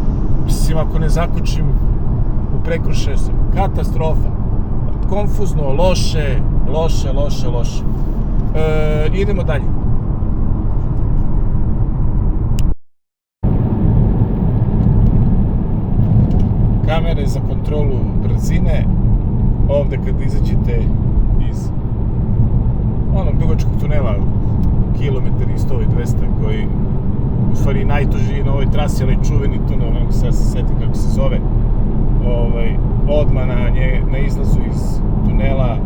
Mislim, ako ne zakočim, prekršio sam. Katastrofa. Konfuzno, loše. Idemo dalje. Kamere za kontrolu brzine. Ovde kad izađete iz onog dugačkog tunela, kilometar i 100 i 200, koji u stvari najtuži na ovoj trasi, onaj čuveni tunel, ne mogu se setim kako se zove, odmah na izlazu iz tunela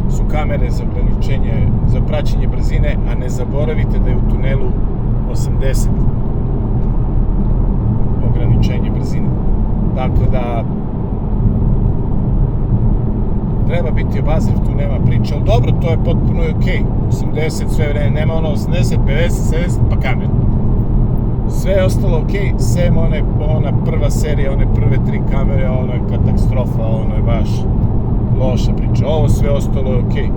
su kamere za ograničenje, za praćenje brzine, a ne zaboravite da je u tunelu 80 ograničenje brzine. Tako da treba biti obazriv, tu nema priče, ali dobro, to je potpuno okej. 80 sve vreme, nema 80, 50, 70, pa kamer. Sve je ostalo okej, sem ona prva serija, one prve 3 kamere, ono je katastrofa, ono je baš loša priča. Ovo sve ostalo je okej.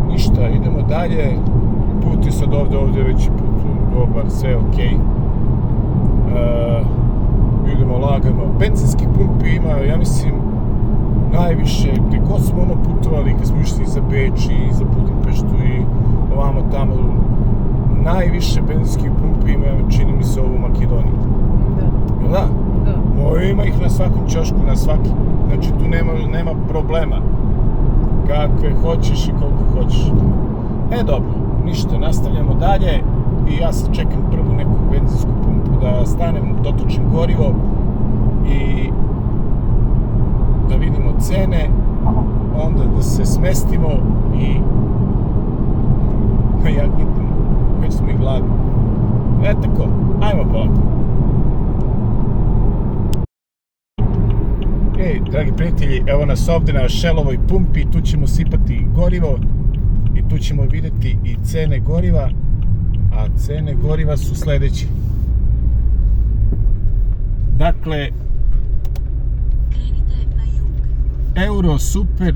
Ništa, idemo dalje. Put je sad ovde je već put dobar, sve je okej. Idemo lagano. Benzinski pumpi imaju, ja mislim, najviše, gde god smo putovali, kad smo išli za Beč i za Budimpeštu i ovamo tamo, najviše benzinskih pumpi imaju, čini mi se, ovu Makedoniju. Da. Da? Da. Ima ih na svakom ćošku, na svaki. Znači tu nema problema. Kakve hoćeš i koliko hoćeš. Dobro, ništa, nastavljamo dalje i ja sad čekam prvu neku benzinsku pumpu da stanem, dotočim gorivo i da vidimo cene, onda da se smestimo i ja gitimo, već smo i gladni. Tako, ajmo polako. Dragi prijatelji, evo nas ovde na Shellovoj pumpi, tu ćemo sipati gorivo i tu ćemo vidjeti i cene goriva, a cene goriva su sljedeće. Dakle, Euro Super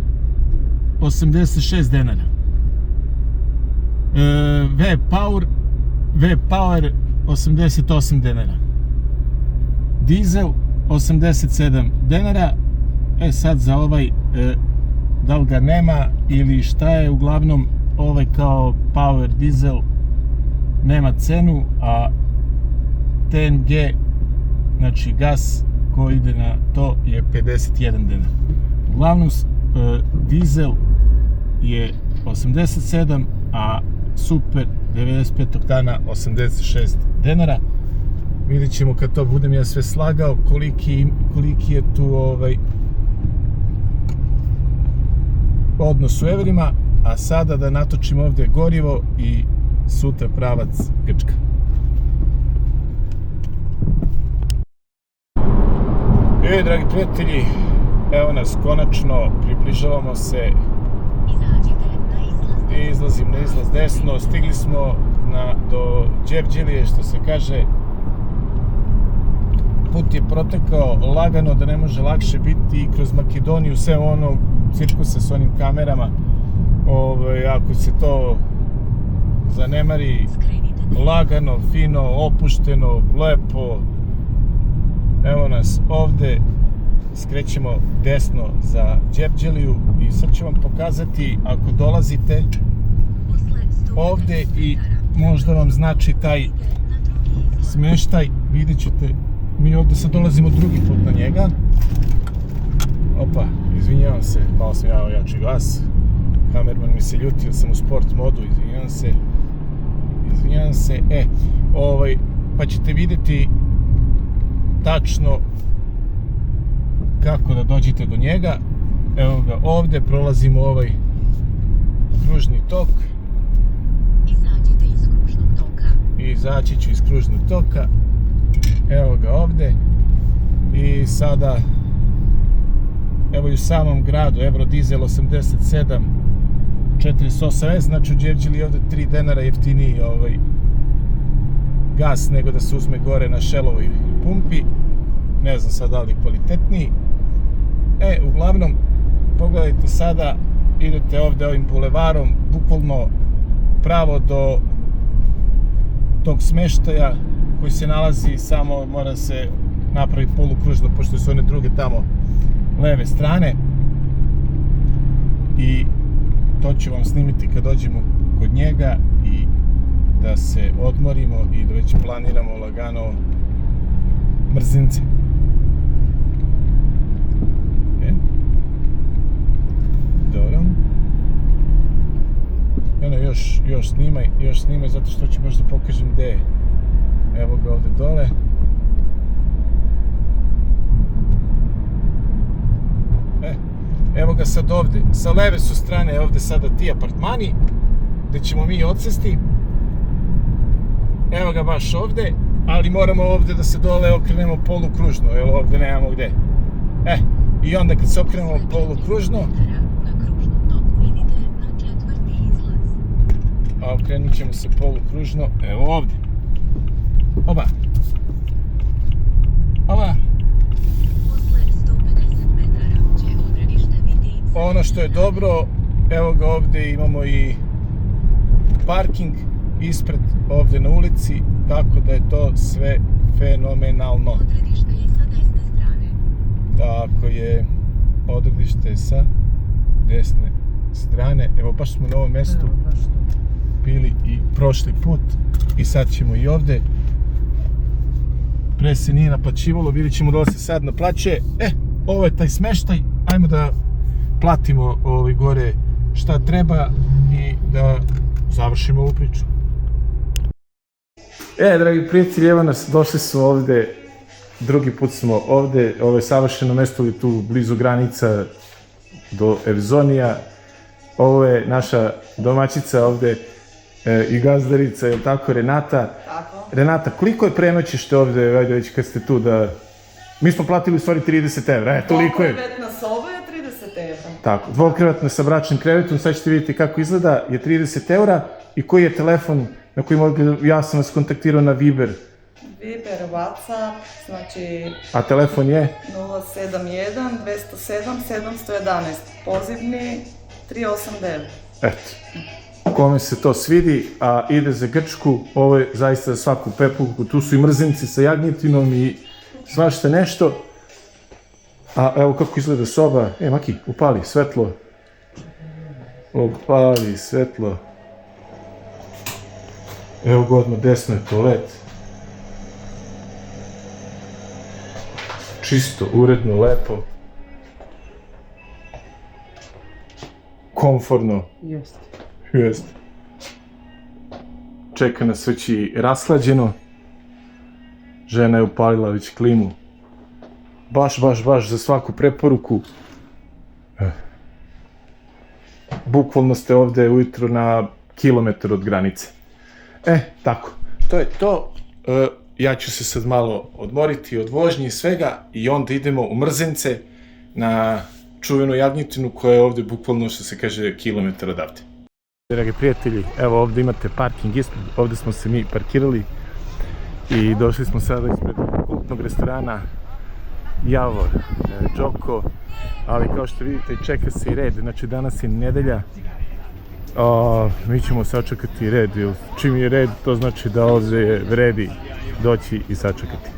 86 denara, V-Power 88 denara, dizel 87 denara. Sad za ovaj, da li ga nema ili šta je, uglavnom ovaj kao Power dizel nema cenu, a TNG, znači gas koji ide na to, je 51 denar. Uglavnom dizel je 87, a Super 95 oktana 86 denara. Vidjet ćemo kad to budem ja sve slagao koliki je tu odnos u evrima, a sada da natočim ovdje gorivo i sutra pravac Grčka. Dragi prijatelji, evo nas konačno, približavamo se, izlazim na izlaz desno, stigli smo do Đevđelije, što se kaže. Put je protekao lagano, da ne može lakše biti, i kroz Makedoniju, sve ono cirkusa s onim kamerama, ako se to zanemari, lagano, fino, opušteno, lepo. Evo nas ovde, skrećemo desno za Đevđeliju i sad ću vam pokazati, ako dolazite ovde i možda vam znači taj smeštaj, vidjet ćete, mi ovde sad dolazimo drugi put na njega. Opa, izvinjavam se, malo sam ja jači glas, kamerman mi se ljuti jer sam u sport modu, izvinjavam se, pa ćete vidjeti tačno kako da dođete do njega. Evo ga ovde, prolazimo ovaj kružni tok. Izađite iz kružnog toka. Izaći ću iz kružnog toka. Evo ga ovde. I sada, evo i u samom gradu, Eurodizel 87 48, znači u Đevđeliji ovde 3 denara jeftiniji gas nego da se uzme gore na Shellovoj pumpi. Ne znam sad da li kvalitetniji. Uglavnom, pogledajte sada, idete ovde ovim bulevarom, bukvalno pravo do tog smeštaja koji se nalazi, samo mora se napraviti polukružno, pošto su one druge tamo leve strane. I to ću vam snimiti kad dođemo kod njega i da se odmorimo i da već planiramo lagano mrzince. Dobro. Još snimaj, zato što ću baš da pokažem gde je. Evo ga ovde dole. Evo ga sad ovde. Sa leve su strane ovde sada ti apartmani gde ćemo mi odsesti. Evo ga baš ovde, ali moramo ovde da se dole okrenemo polukružno, jer ovde nemamo gde. I onda kad se okrenemo polukružno, Na kružnom toku idite na 4. izlaz. a okrenut ćemo se polukružno, evo ovde. Oba. Posle 150 metara će odredište biti... Ono što je dobro, evo ga ovde imamo i parking ispred ovde na ulici, tako da je to sve fenomenalno. Odredište je sa desne strane. Tako je, odredište sa desne strane. Evo baš smo na ovom mestu bili i prošli put i sad ćemo i ovde. Pre se nije naplaćivalo, vidjet ćemo da se sad naplaćuje. Ovo je taj smeštaj, ajmo da platimo gore šta treba i da završimo ovu priču. Dragi prijatelji, evo nas, došli su ovde, drugi put smo ovde, ovo je savršeno mesto tu blizu granica do Evzonija. Ovo je naša domaćica ovde i gazdarica, je li tako, Renata? Tako. Renata, koliko je prenoćište ovde, ajde već kad ste tu, da Mi smo platili u stvari 30 evra, toliko je. Dvokrevetna soba je 30 evra. Tako, dvokrevetna sa bračnim krevetom, sad ćete vidjeti kako izgleda, je 30 evra i koji je telefon na koji ja sam vas kontaktirao na Viber. Viber, WhatsApp, znači A telefon je? 071 207 711, pozivni 389. Eto. Kome se to svidi, a ide za Grčku, ovo je zaista za svaku preporuku. Tu su i mrzinci sa jagnjetinom i svašta nešto. A evo kako izgleda soba. Maki, upali svetlo. Upali svetlo. Evo ga odmah desno je toalet. Čisto, uredno, lepo. Komforno. Jeste. Jeste. Čeka nas već i rashlađeno. Žena je upalila već klimu. Baš za svaku preporuku. Bukvalno ste ovde ujutro na kilometar od granice. Tako. To je to. Ja ću se sad malo odmoriti od vožnje i svega i onda idemo u Mrzence na čuvenu jagnjetinu koja je ovde bukvalno, što se kaže, kilometar odavde. Dragi prijatelji, evo ovde imate parking ispred, ovde smo se mi parkirali i došli smo sada ispred kultnog restorana Javor, Džoko, ali kao što vidite čeka se i red, znači danas je nedelja, mi ćemo sačekati red, čim je red to znači da ovde vredi doći i sačekati.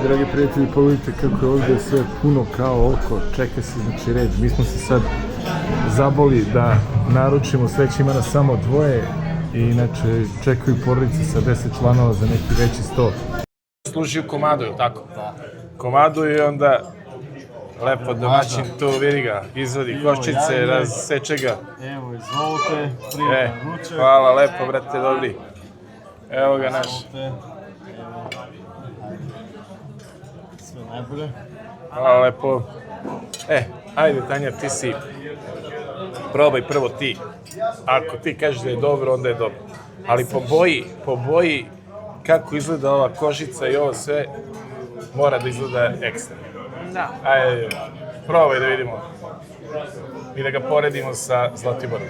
Dragi prijatelji, pogledajte kako je ovdje sve puno kao oko, čeka se znači red. Mi smo se sad zaboli da naručimo, sve će ima nas samo dvoje i inače čekaju porodice sa 10 članova za neki veći sto. Služi u komadu, ili tako? Da. Komadu i onda lepo domaćin tu, vidi ga, izvodi koščice, razseče ga. Evo, izvolite, prijedno ručak. Hvala, lepo, brate, dobri. Evo ga naš. Sve najbolje. Hvala lepo. Ajde Tanja, ti si, probaj prvo ti. Ako ti kažeš da je dobro, onda je dobro. Ali po boji kako izgleda ova kožica i ovo sve, mora da izgleda ekstra. Da. Ajde, probaj da vidimo. I da ga poredimo sa Zlatiborom.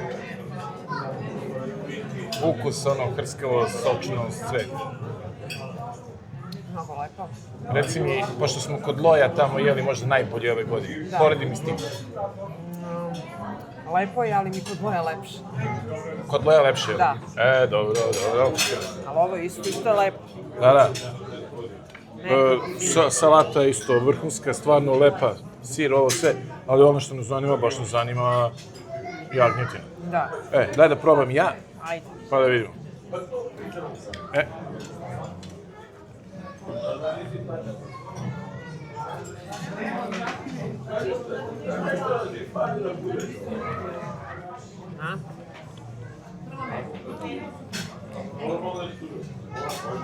Ukus, hrskavo, sočno, sve. Mnogo lepo. Reci mi, pošto smo kod Loja tamo jeli možda najbolje ove godine, poredi mi s tim. Lepo je, ali mi kod Loja lepše. Kod Loja lepše? Da. Dobro. Ali ovo isto je lepo. Da. Salata je isto vrhunska, stvarno lepa, sir, ovo sve, ali ono što nas zanima, baš nas zanima jagnjetina. Da. Daj da probam ja, Ajde. pa da vidimo.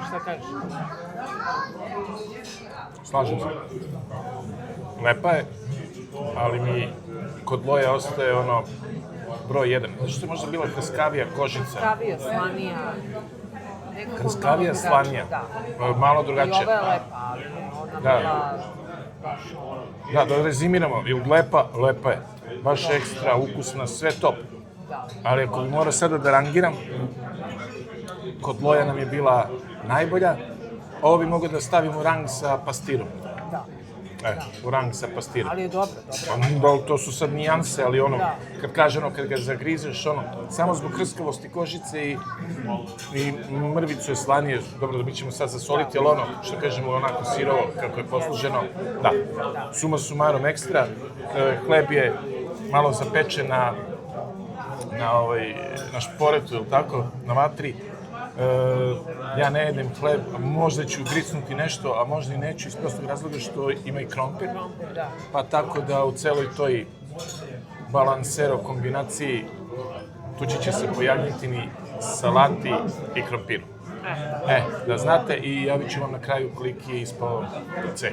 Šta kažeš? Slažem se. Lepa je, ali mi kod Loja ostaje ono broj 1. Zato što je možda bila krskavija kožica. Krskavija, slanija. Krskavija, slanija. Da. Malo I drugačije. ova je lepa, ali ona bila baš... Da rezimiramo. Lepa je. Baš ekstra, ukusna, sve top. Ali ako bi morao sada da rangiram, kod Loja nam je bila najbolja. Ovo bi mogao da stavim u rang sa pastirom. Da. U rang sa pastirom. Ali je dobro. To su sad nijanse, ali kad kaže kad ga zagrizeš, samo zbog hrskavosti kožice i mrvicu je slanije, dobro, mi ćemo sad zasoliti, ali što kažemo, onako sirovo, kako je posluženo, da. Suma sumarom ekstra, hleb je malo zapečen na šporetu, ili tako, na vatri. Ja ne jedem hleb, možda ću gricnuti nešto, a možda i neću iz prostog razloga što ima i krompir. Pa tako da u celoj toj balansero kombinaciji tući će se po jagnjetini, salati i krompiru. Da znate, i javit ću vam na kraju koliki je ispao ceh.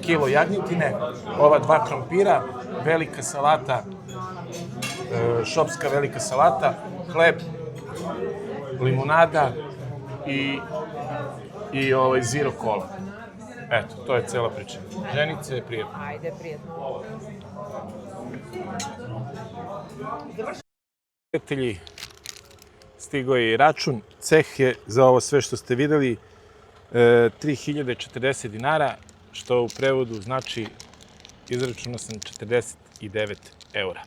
Kilo jagnjetine, ova 2 krompira, velika salata, šopska velika salata, hleb, limunada, i zero kola. Eto, to je cela priča. Ženice, prijetno. Ajde, prijetno. Prijatelji, stigao je i račun. Ceh je za ovo sve što ste videli 3040 dinara, što u prevodu znači izračunao sam 49 eura.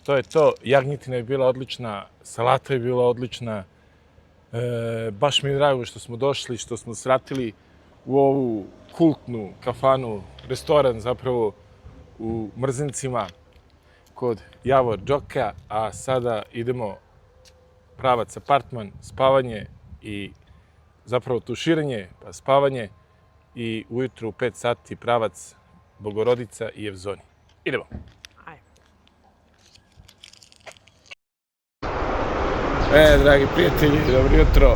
To je to. Jagnjetina je bila odlična, salata je bila odlična. Baš mi je drago što smo došli, što smo svratili u ovu kultnu kafanu, restoran zapravo u Mrzincima kod Javor Đoka, a sada idemo pravac apartman, spavanje i zapravo tuširanje, pa spavanje i ujutru u 5 sati pravac Bogorodica i Evzoni. Idemo. Dragi prijatelji, dobro jutro.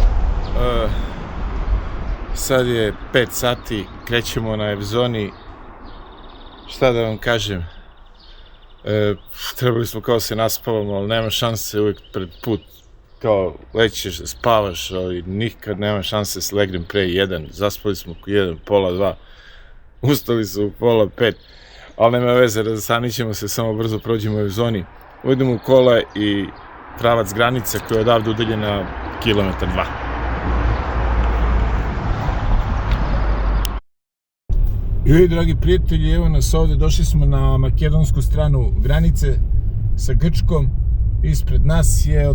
Sad je 5 sati, krećemo na Evzoni. Šta da vam kažem? Trebali smo kao se naspavamo, ali nema šanse uvijek pred put. Kao lećeš, spavaš, ali nikad nema šanse da se legnem pre 1. Zaspali smo oko 1, pola 2. Ustali su u pola 5. Ali nema veze, razasanit ćemo se, samo brzo prođemo u Evzoni. Ujdemo u kola i pravac granice koja je odavde udaljena kilometar 2. I dragi prijatelji, evo nas ovde, došli smo na makedonsku stranu granice sa Grčkom. Ispred nas je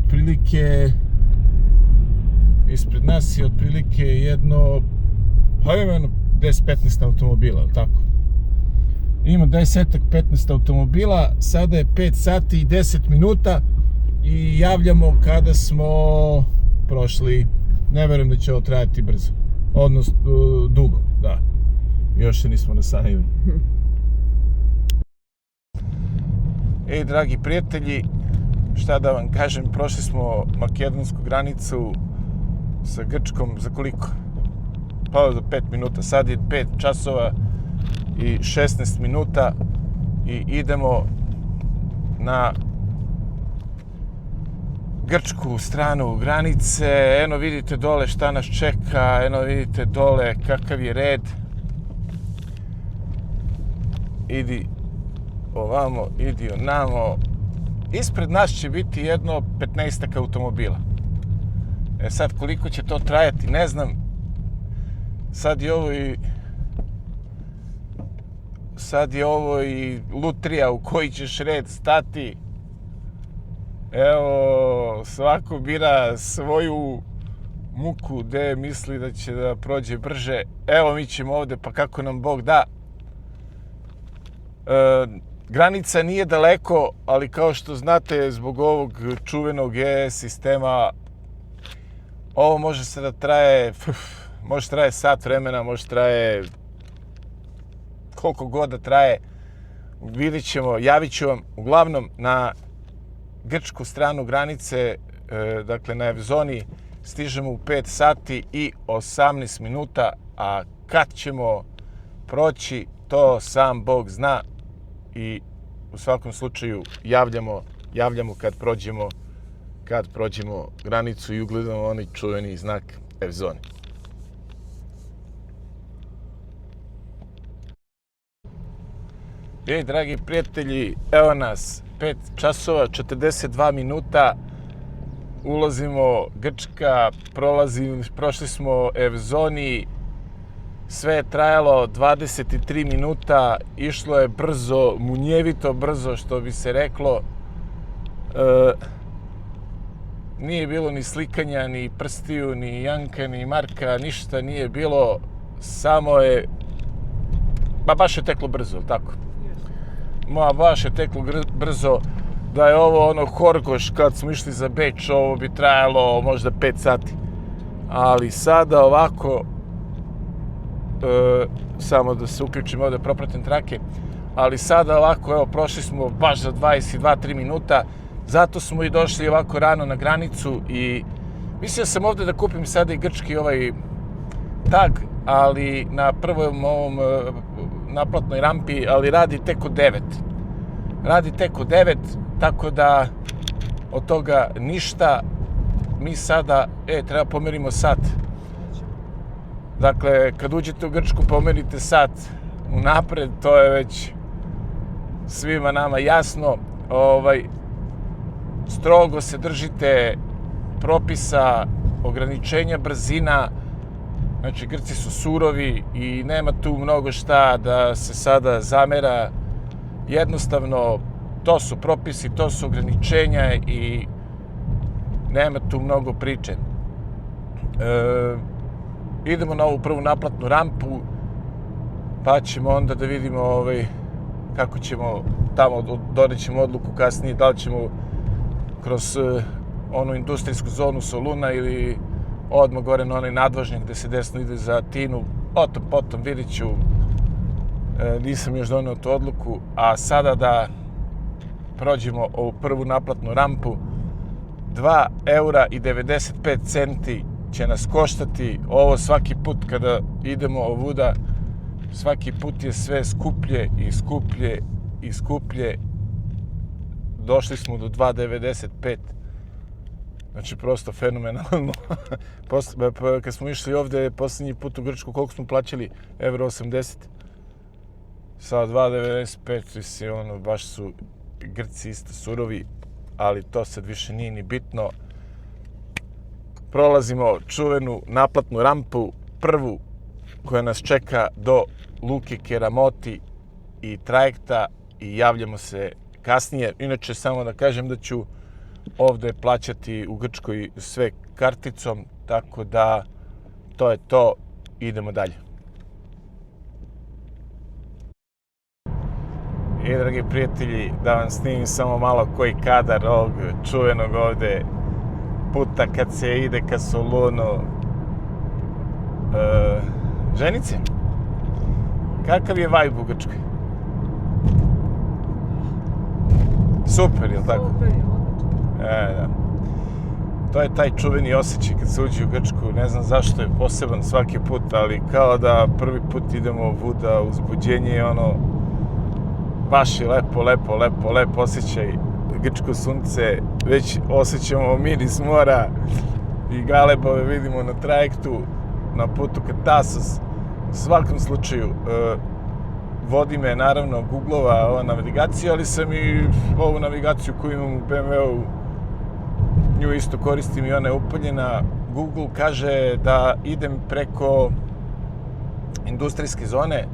otprilike jedno, pa ima jedno 10-15 automobila, ali tako? Ima 10-15 automobila, sada je 5 sati i 10 minuta i javljamo kada smo prošli. Ne verujem da će ovo trajati brzo, odnosno dugo, da. Još se nismo nasanili. Dragi prijatelji, šta da vam kažem, prošli smo makedonsku granicu sa Grčkom za koliko? Pa za 5 minuta. Sad je 5 časova i 16 minuta i idemo na grčku stranu granice. Eno vidite dole šta nas čeka, eno vidite dole kakav je red. Idi ovamo, idi onamo. Ispred nas će biti jedno 15 automobila. Sad koliko će to trajati, ne znam. Sad je ovo i lutrija u koji ćeš red stati. Evo, svako bira svoju muku gde misli da će da prođe brže. Evo, mi ćemo ovde, pa kako nam Bog da. Granica nije daleko, ali kao što znate, zbog ovog čuvenog ES sistema, ovo može se da traje, može traje sat vremena, može traje koliko god da traje. Vidjet ćemo, javit ću vam. Uglavnom, na grčku stranu granice, dakle na Evzoni, stižemo u 5 sati i 18 minuta, a kad ćemo proći, to sam Bog zna. I u svakom slučaju javljamo kad prođemo granicu i ugledamo onaj čuveni znak Evzoni. Dragi prijatelji, evo nas, 5 časova, 42 minuta, ulazimo Grčka, prošli smo Evzoni, sve je trajalo 23 minuta, išlo je brzo, munjevito brzo, što bi se reklo. Nije bilo ni slikanja, ni prstiju, ni Janka, ni Marka, ništa nije bilo, samo je, baš je teklo brzo, tako? Baš je teklo brzo, da je ovo ono Horgoš kad smo išli za Beč, ovo bi trajalo možda 5 sati. Ali sada ovako, samo da se uključim ovde, propratim trake, ali sada ovako, evo, prošli smo baš za 22-3 minuta, zato smo i došli ovako rano na granicu i mislio sam ovde da kupim sada i grčki ovaj tag, ali na prvom ovom naplatnoj rampi, ali radi tek od 9. Radi tek od 9, tako da od toga ništa. Mi sada, treba pomerimo sat. Dakle, kad uđete u Grčku, pomerite sat unapred, to je već svima nama jasno. Strogo se držite propisa, ograničenja brzina. Znači, Grci su surovi i nema tu mnogo šta da se sada zamera. Jednostavno, to su propisi, to su ograničenja i nema tu mnogo priče. Idemo na ovu prvu naplatnu rampu, pa ćemo onda da vidimo kako ćemo tamo, donijet ćemo odluku kasnije, da li ćemo kroz onu industrijsku zonu Soluna ili odmah gore na onaj nadvožnjak gde se desno ide za Atinu. Potom vidit ću, nisam još donio tu odluku, a sada da prođemo ovu prvu naplatnu rampu. 2,95 € će nas koštati ovo svaki put kada idemo ovuda. Svaki put je sve skuplje i skuplje i skuplje. Došli smo do 2,95. Znači, prosto fenomenalno. Kad smo išli ovde posljednji put u Grčku, koliko smo plaćali? €80. Sa 2,95, mislim, baš su Grci isto surovi, ali to sad više nije ni bitno. Prolazimo čuvenu naplatnu rampu, prvu koja nas čeka do luke Keramoti i trajekta i javljamo se kasnije. Inače, samo da kažem da ću ovde plaćati u Grčkoj sve karticom, tako da to je to, idemo dalje. I, dragi prijatelji, da vam snimim samo malo koji kadar ovog čuvenog ovde puta kad se ide ka Solunu. Ženice, kakav je vibe u Grčkoj? Super, je li tako? Super je, odlično. Da. To je taj čuveni osjećaj kad se uđe u Grčku. Ne znam zašto je poseban svaki put, ali kao da prvi put idemo ovuda, uzbuđenje je baš je lepo osjećaj. Grčko sunce, već osjećamo miris mora i galebove vidimo na trajektu, na putu ka Tasos. U svakom slučaju, vodi me naravno Google-ova ova navigacija, ali sam i ovu navigaciju koju imam u BMW-u, nju isto koristim i ona je upaljena. Google kaže da idem preko industrijske zone.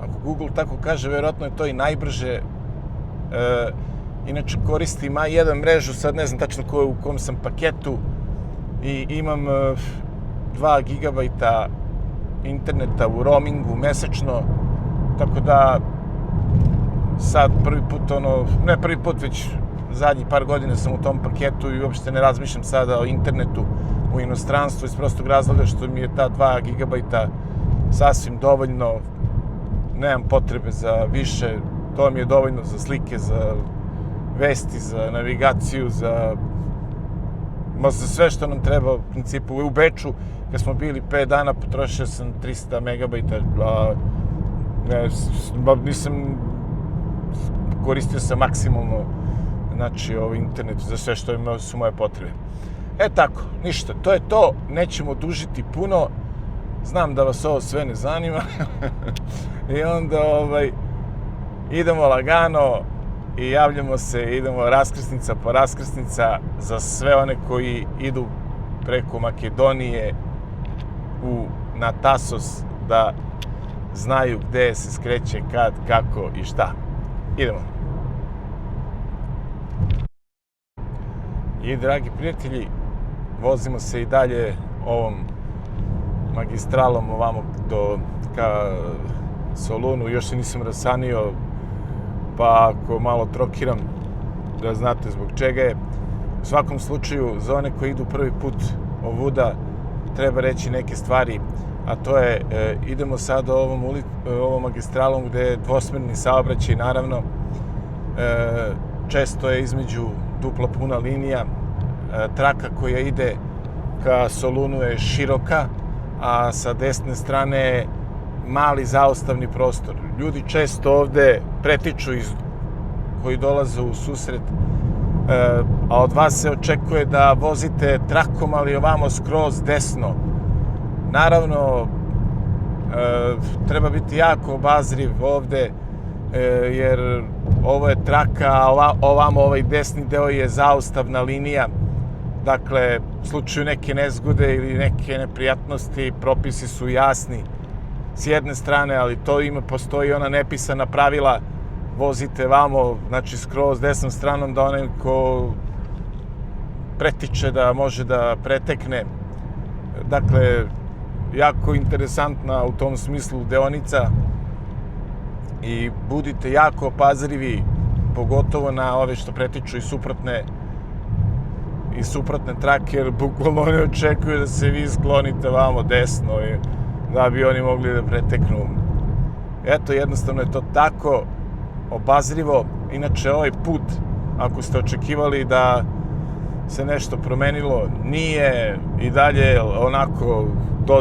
Ako Google tako kaže, vjerojatno je to i najbrže. Inače, koristim A1 mrežu, sad ne znam tačno u kom sam paketu i imam 2 gigabajta interneta u roamingu mesečno, tako da sad prvi put, ne prvi put, već zadnji par godina sam u tom paketu i uopšte ne razmišljam sada o internetu u inostranstvu iz prostog razloga što mi je ta 2 gigabajta sasvim dovoljno, nemam potrebe za više, to mi je dovoljno za slike, za vesti, za navigaciju, za sve što nam treba u principu. U Beču, kad smo bili 5 dana, potrošio sam 300 megabajta, nisam koristio sam maksimalno, znači, internet za sve što su moje potrebe. Tako, ništa, to je to, nećemo dužiti puno, znam da vas ovo sve ne zanima i onda idemo lagano i javljamo se, idemo raskrsnica po raskrsnica za sve one koji idu preko Makedonije na Tasos, da znaju gde se skreće, kad, kako i šta. Idemo. I, dragi prijatelji, vozimo se i dalje ovom magistralom ovamo ka Solunu. Još se nisam rasanio, pa ako malo trokiram, da znate zbog čega je. U svakom slučaju, za one koji idu prvi put ovuda, treba reći neke stvari, a to je, idemo sada ovom magistralom gde je dvosmerni saobraćaj, naravno. Često je između dupla puna linija. Traka koja ide ka Solunu je široka, a sa desne strane je mali zaustavni prostor. Ljudi često ovde pretiču koji dolaze u susret, a od vas se očekuje da vozite trakom, ali ovamo skroz desno. Naravno, treba biti jako obazriv ovde, jer ovo je traka, a ovamo ovaj desni deo je zaustavna linija. Dakle, u slučaju neke nezgode ili neke neprijatnosti, propisi su jasni s jedne strane, ali postoji ona nepisana pravila, vozite vamo, znači skroz desnom stranom, da onaj ko pretiče da može da pretekne. Dakle, jako interesantna u tom smislu deonica i budite jako obazrivi, pogotovo na ove što pretiču i suprotne trake, jer bukvalno oni očekuju da se vi sklonite vamo desno i da bi oni mogli da preteknu. Eto, jednostavno je to tako obazrivo. Inače, ovaj put, ako ste očekivali da se nešto promenilo, nije, i dalje onako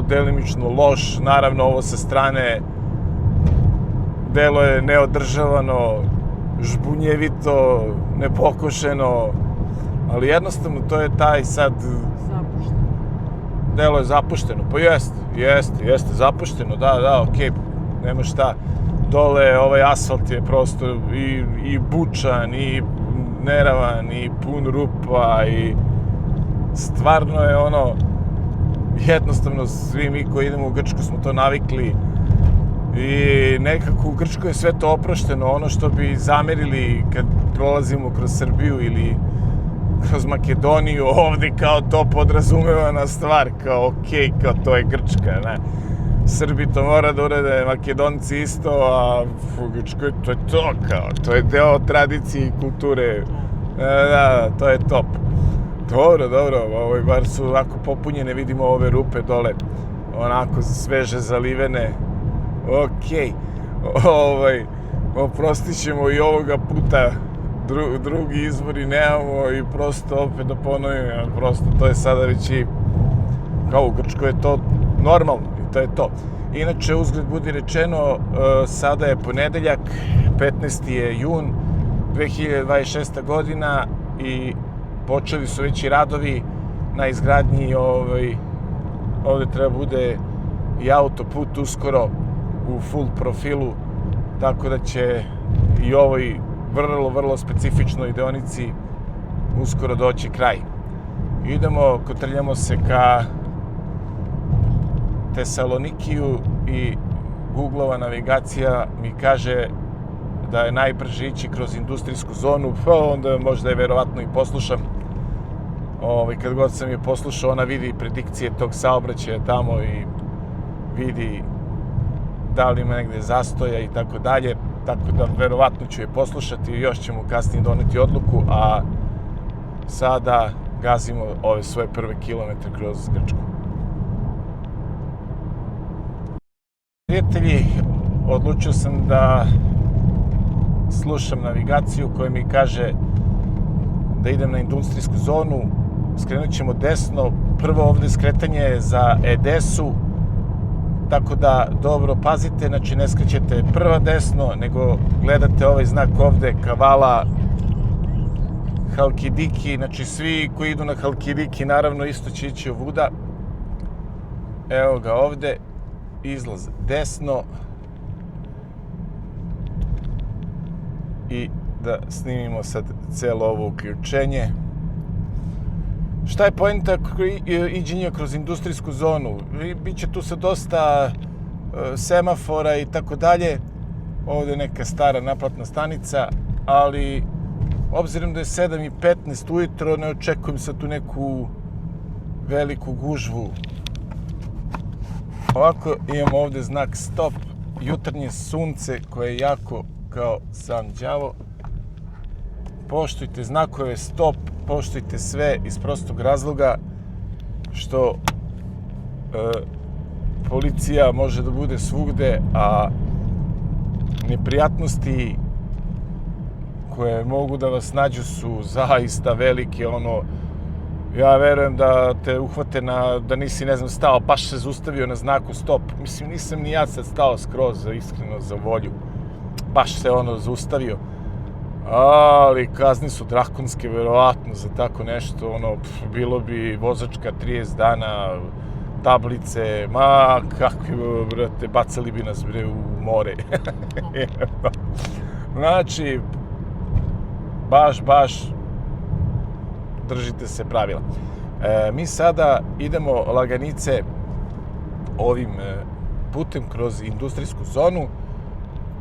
delimično loš. Naravno, ovo sa strane delo je neodržavano, žbunjevito, nepokošeno, ali jednostavno to je taj sad... Zapušteno. Delo je zapušteno, pa jeste zapušteno, da, okej, nema šta. Dole ovaj asfalt je prosto i bučan, i neravan, i pun rupa, i stvarno je ono, jednostavno svi mi koji idemo u Grčku smo to navikli i nekako u Grčkoj je sve to oprošteno. Ono što bi zamerili kad prolazimo kroz Srbiju ili kroz Makedoniju, ovde kao to podrazumevana stvar, kao okej, kao to je Grčka, ne. Srbi to mora da urede, Makedonci isto, a u Grčkoj to je to, kao, to je deo tradicije i kulture. Da, to je top. Dobro, bar su ovako popunjene, vidimo ove rupe dole, onako sveže zalivene. Okej, oprostit ćemo i ovoga puta, drugi izbori nemamo i prosto opet da ponovim, prosto to je sada već i kao u Grčkoj je to normalno i to je to. Inače, uzgled budi rečeno, sada je ponedeljak, 15. je jun 2026. godina i počeli su već i radovi na izgradnji, ovde treba bude i autoput uskoro u full profilu, tako da će i ovoj vrlo specifičnoj deonici uskoro doći kraj. Idemo, kotrljamo se ka Tesalonikiju i Googlova navigacija mi kaže da je najbrže ići kroz industrijsku zonu, pa onda možda je verovatno i poslušam. Kad god sam je poslušao, ona vidi predikcije tog saobraćaja tamo i vidi da li ima negde zastoja i tako dalje, tako da verovatno ću je poslušati i još ćemo kasnije doneti odluku, a sada gazimo ove svoje prve kilometre kroz Grčku. Prijatelji, odlučio sam da slušam navigaciju koja mi kaže da idem na industrijsku zonu, skrenut ćemo desno, prvo ovde skretanje je za Edesu, tako da dobro pazite, znači ne skrećete prva desno, nego gledate ovaj znak ovde, Kavala Halkidiki, znači svi koji idu na Halkidiki naravno isto će ići ovuda. Evo ga ovde, izlaz desno i da snimimo sad celo ovo uključenje. Šta je poenta iđenja kroz industrijsku zonu? Biće tu sad dosta semafora i tako dalje. Ovde je neka stara naplatna stanica, ali obzirom da je 7:15 ujutro, ne očekujem sad tu neku veliku gužvu. Ovako imamo ovde znak stop, jutarnje sunce koje je jako kao sam đavo. Poštujte znakove stop, poštujte sve iz prostog razloga što policija može da bude svugde, a neprijatnosti koje mogu da vas nađu su zaista velike. Ja verujem da te uhvate da nisi, ne znam, stao, baš se zaustavio na znaku stop. Mislim, nisam ni ja sad stao skroz, iskreno, za volju. Baš se zaustavio. Ali kazne su drakonske, verovatno, za tako nešto. Bilo bi vozačka 30 dana, tablice, ma kakvi, brate, bacali bi nas, bre, u more. Znači, baš držite se pravila. Mi sada idemo laganice ovim putem kroz industrijsku zonu,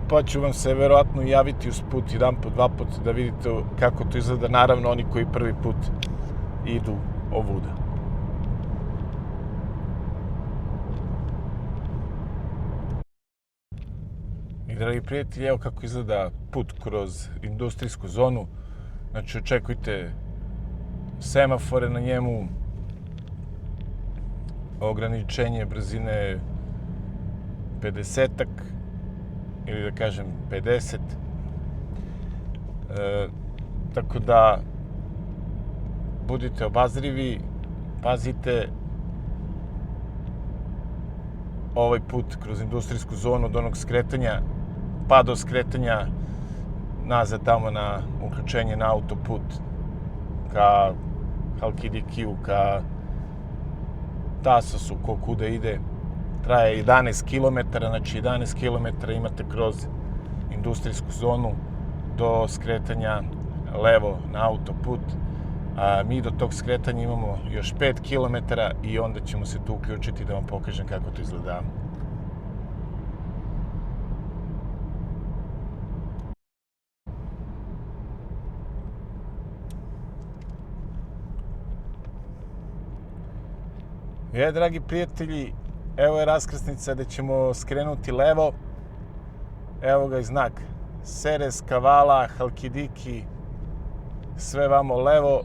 pa ću vam se verovatno javiti usput jedan put, dva put da vidite kako to izgleda, naravno oni koji prvi put idu ovuda. I dragi prijatelji, evo kako izgleda put kroz industrijsku zonu. Znači očekujte semafore na njemu, ograničenje brzine 50-ak ili da kažem 50. Tako da budite obazrivi, pazite ovaj put kroz industrijsku zonu od onog skretanja pa do skretanja nazad tamo na uključenje na autoput ka Halkidikiju, ka Tasosu, ko kuda ide. Traje 11 km, znači 11 km imate kroz industrijsku zonu do skretanja levo na autoput. A mi do tog skretanja imamo još 5 km i onda ćemo se tu uključiti da vam pokažem kako to izgleda. Dragi prijatelji, evo je raskrsnica gde ćemo skrenuti levo. Evo ga i znak. Seres, Kavala, Halkidiki, sve vamo levo.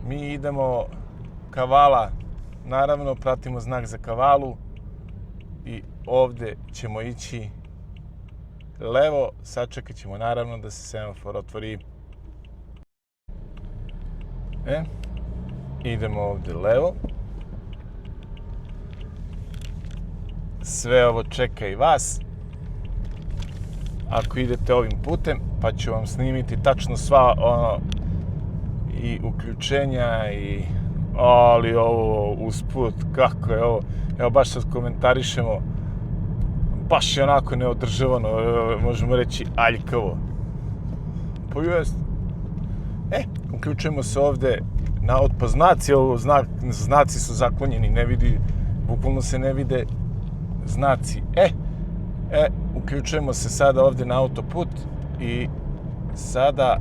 Mi idemo Kavala, naravno pratimo znak za Kavalu i ovde ćemo ići levo. Sačekat ćemo naravno da se semafor otvori. Idemo ovde levo. Sve ovo čeka i vas. Ako idete ovim putem, pa ću vam snimiti tačno sva ono i uključenja i ali ovo usput, kako je ovo. Evo baš sad komentarišemo. Baš je onako neodržavano, možemo reći aljkavo. Uključujemo se ovde na odpoznaci, ovo znaci su zaklonjeni, ne vidi, bukvalno se ne vide znaci. Uključujemo se sada ovde na autoput i sada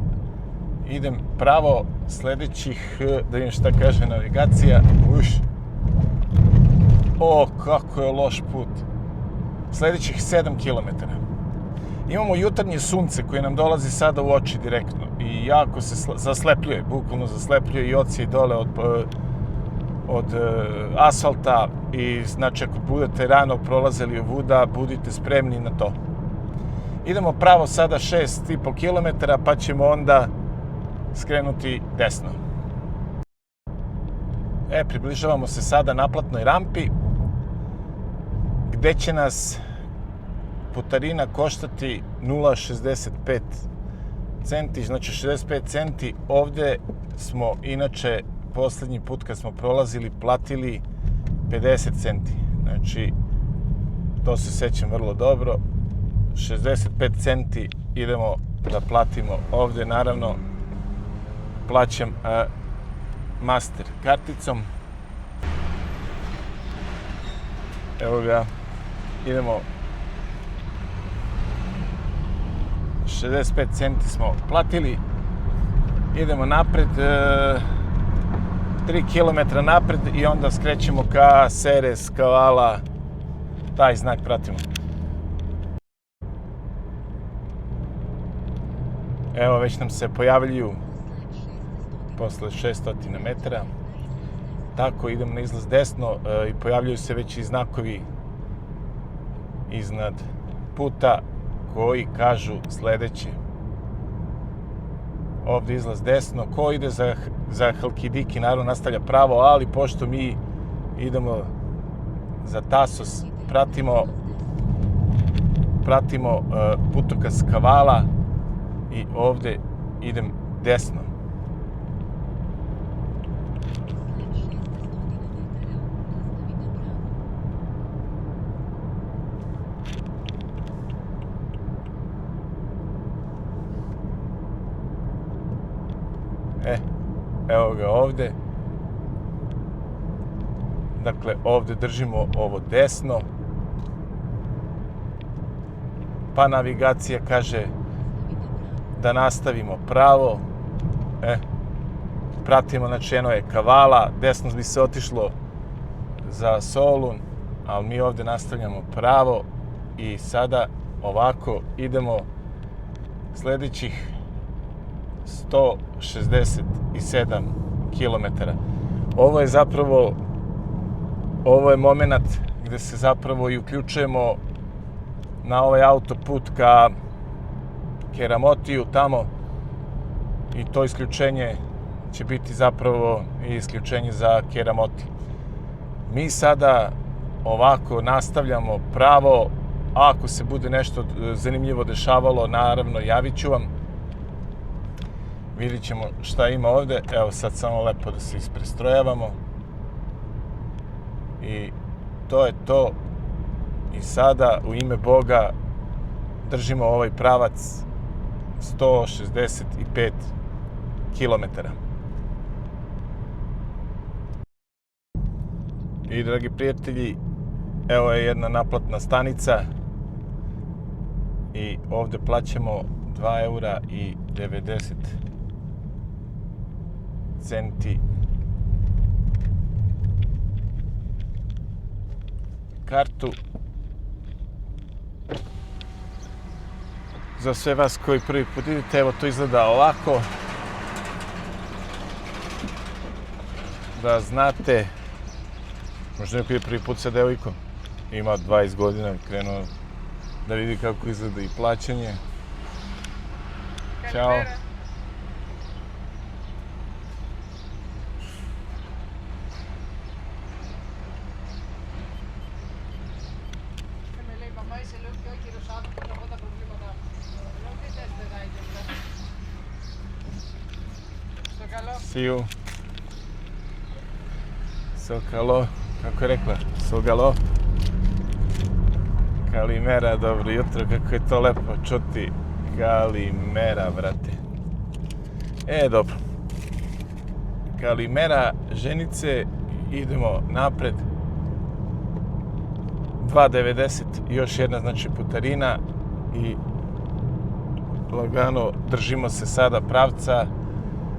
idem pravo sledećih, da vidim šta kaže navigacija. Kako je loš put. Sledećih 7 km. Imamo jutarnje sunce koje nam dolazi sada u oči direktno i jako se zaslepljuje, bukvalno zaslepljuje i odsje i dole od asfalta i znači ako budete rano prolazili ovuda, budite spremni na to. Idemo pravo sada 6,5 km pa ćemo onda skrenuti desno. Približavamo se sada naplatnoj rampi gde će nas putarina koštati 0,65 centi, znači 65 centi. Ovde smo inače poslednji put kad smo prolazili platili 50 centi. Znači, to se sećam vrlo dobro. 65 centi idemo da platimo ovde. Naravno, plaćam master karticom. Evo ga, idemo. 65 centi smo platili. Idemo napred. 3 km napred i onda skrećemo ka Seres, Kavala, taj znak pratimo. Evo već nam se pojavljuju posle 600 metara. Tako idemo na izlaz desno i pojavljuju se već i znakovi iznad puta koji kažu sledeće. Ovde izlaz desno, ko ide za Halkidiki naravno nastavlja pravo, ali pošto mi idemo za Tasos, pratimo putokaz Kavala i ovde idem desno. Evo ga ovde. Dakle, ovde držimo ovo desno. Pa navigacija kaže da nastavimo pravo. Pratimo, znači, eno je Kavala, desno bi se otišlo za Solun, ali mi ovde nastavljamo pravo i sada ovako idemo sledećih 167 kilometara. Ovo je zapravo, ovo je moment gde se zapravo i uključujemo na ovaj autoput ka Keramotiju tamo i to isključenje će biti zapravo i isključenje za Keramoti. Mi sada ovako nastavljamo pravo, a ako se bude nešto zanimljivo dešavalo, naravno javit ću vam. Vidit ćemo šta ima ovde. Evo sad samo lepo da se isprestrojavamo. I to je to. I sada u ime Boga držimo ovaj pravac 165 kilometara. I dragi prijatelji, evo je jedna naplatna stanica i ovde plaćamo 2 eura i 90 centi kartu. Za sve vas koji prvi put idete, evo to izgleda ovako. Da znate, možda neko je prvi put sa devojkom, ima 20 godina, krenuo da vidi kako izgleda i plaćanje. Ćao. See you. Sokalo, kako je rekla? Sogalo. Kalimera, dobro jutro, kako je to lepo čuti. Kalimera, brate. Dobro. Kalimera, ženice, idemo napred. 2,90, još jedna, znači, putarina i lagano držimo se sada pravca.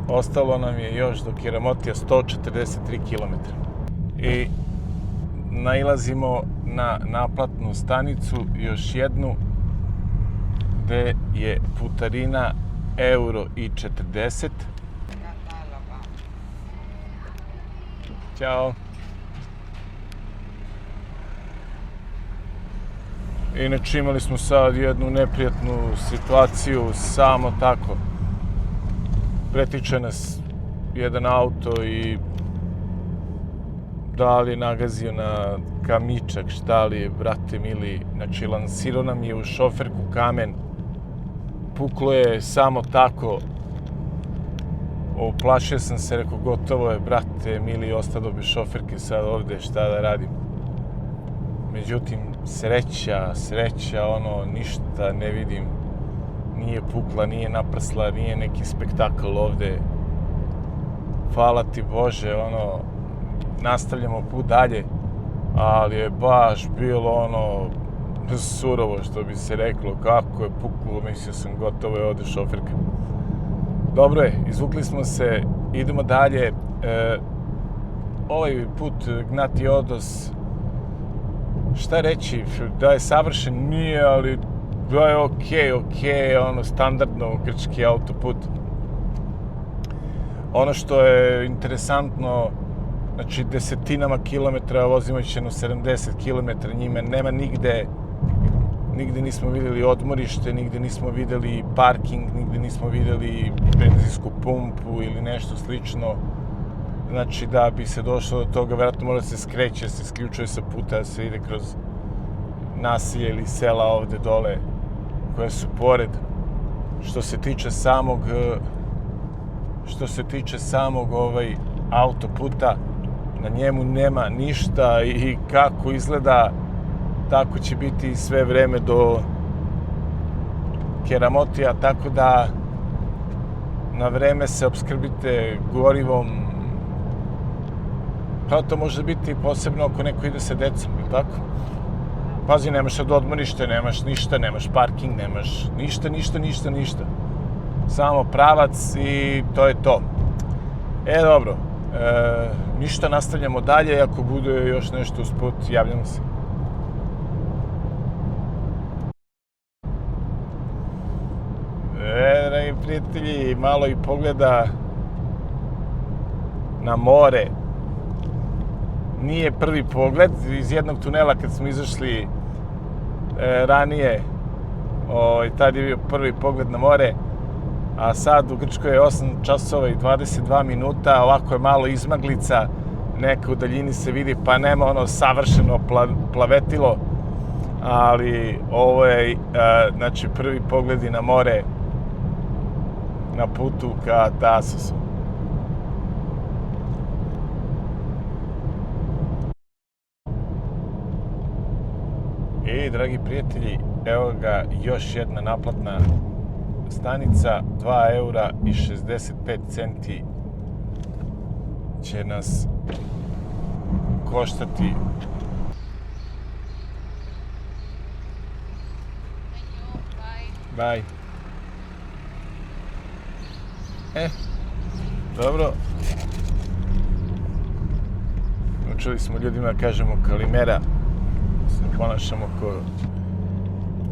Ostalo nam je još do Keramotija 143 km. I nailazimo na naplatnu stanicu, još jednu, gde je putarina €1,40. Ćao. Inače, imali smo sad jednu neprijatnu situaciju, samo tako. Pretiče nas jedan auto i da li je nagazio na kamičak, šta li je, brate mili, znači lansirao nam je u šoferku kamen, puklo je samo tako, uplašio sam se, rekao gotovo je, brate mili, ostado bez šoferke sad ovde, šta da radim. Međutim, sreća, ništa ne vidim. Nije pukla, nije naprsla, nije neki spektakl ovde. Hvala ti Bože, nastavljamo put dalje, ali je baš bilo surovo, što bi se reklo, kako je puklo, mislio sam gotovo je ovde šoferka. Dobro je, izvukli smo se, idemo dalje. Ovaj put Gnati Odos, šta reći, da je savršen, nije, ali da je okej, standardno grčki autoput. Ono što je interesantno, znači desetinama kilometra vozimo će na 70 kilometra, njime nema nigde nismo videli odmorište, nigde nismo videli parking, nigde nismo videli benzinsku pumpu ili nešto slično. Znači, da bi se došlo do toga, vjerojatno mora se skreće, se isključuje sa puta, da se ide kroz naselje ili sela ovde dole, koje su pored. Što se tiče samog autoputa, na njemu nema ništa i kako izgleda, tako će biti sve vreme do Keramotija, tako da na vreme se opskrbite gorivom. Pa to može biti posebno ako neko ide sa decom, ili tako? Pazi, nemaš od odmorište, nemaš ništa, nemaš parking, nemaš ništa. Samo pravac i to je to. Dobro. Ništa, nastavljamo dalje. Ako bude još nešto usput, javljamo se. Dragi prijatelji, malo i pogleda na more. Nije prvi pogled. Iz jednog tunela kad smo izašli ranije, tad je bio prvi pogled na more, a sad u Grčkoj je 8 časova i 22 minuta, ovako je malo izmaglica, neka u daljini se vidi, pa nema ono savršeno plavetilo, ali ovo je znači prvi pogledi na more na putu ka Tasosu. I, dragi prijatelji, evo ga još jedna naplatna stanica, 2 eura i 65 centi će nas koštati. Bye. Dobro. Učili smo ljudima, kažemo kalimera. Se ponašamo ko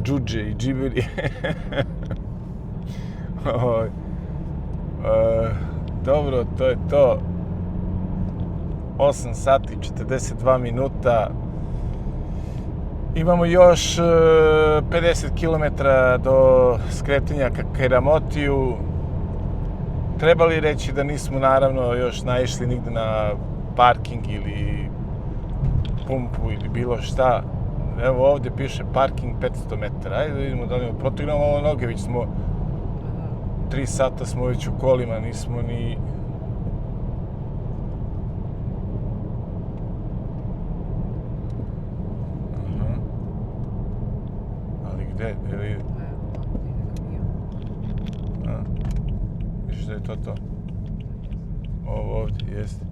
džuđe i džiberi. Dobro, to je to. 8 sati 42 minuta. Imamo još 50 km do skretanja ka Keramotiju. Treba li reći da nismo naravno još naišli nigde na parking ili pumpu ili bilo šta. Evo ovdje piše parking 500 metara. Ajde da vidimo da li protegnemo ovo noge, već smo 3 sata smo već u kolima, nismo ni... Ali gde? Vidiš da je to? Ovo ovdje, jeste.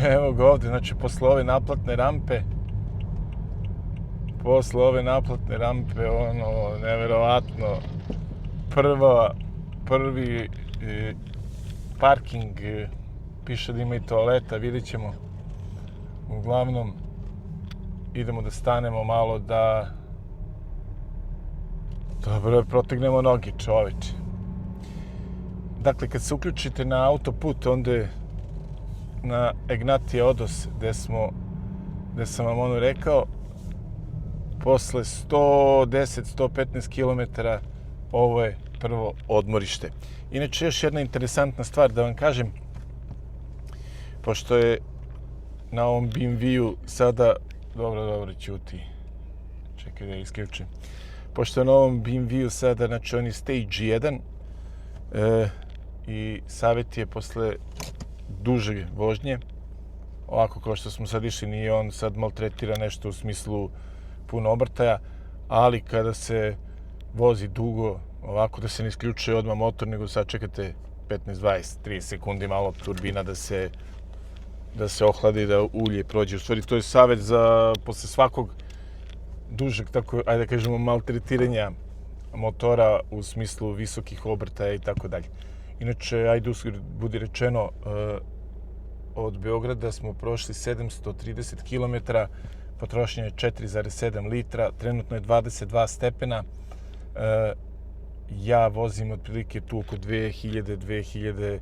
Evo ga ovdje, znači posle ove naplatne rampe, ono, neverovatno, prvi parking, piše da ima i toaleta, vidjet ćemo. Uglavnom, idemo da stanemo malo da... Dobro, protegnemo noge, čoveče. Dakle, kad se uključite na autoput, onda na Egnatija Odos, gde sam vam ono rekao, posle 110-115 km ovo je prvo odmorište. Inače, još jedna interesantna stvar da vam kažem, pošto je na ovom BMW-u sada... Dobro, ćuti. Čekaj da isključim. Pošto je na ovom BMW-u sada, znači on je Stage 1 i savjet je posle duže vožnje, ovako kao što smo sad išli, nije on sad maltretira nešto u smislu puno obrtaja, ali kada se vozi dugo, ovako da se ne isključuje odmah motor, nego sad čekate 15, 20, 30 sekundi malo turbina da se ohladi, da ulje prođe. U stvari, to je savjet za posle svakog dužeg, tako, ajde da kažemo, maltretiranja motora u smislu visokih obrtaja i tako dalje. Inače, ajde budi rečeno, od Beograda smo prošli 730 km, potrošnja je 4,7 litra, trenutno je 22 stepena. Ja vozim otprilike tu oko 2000-2100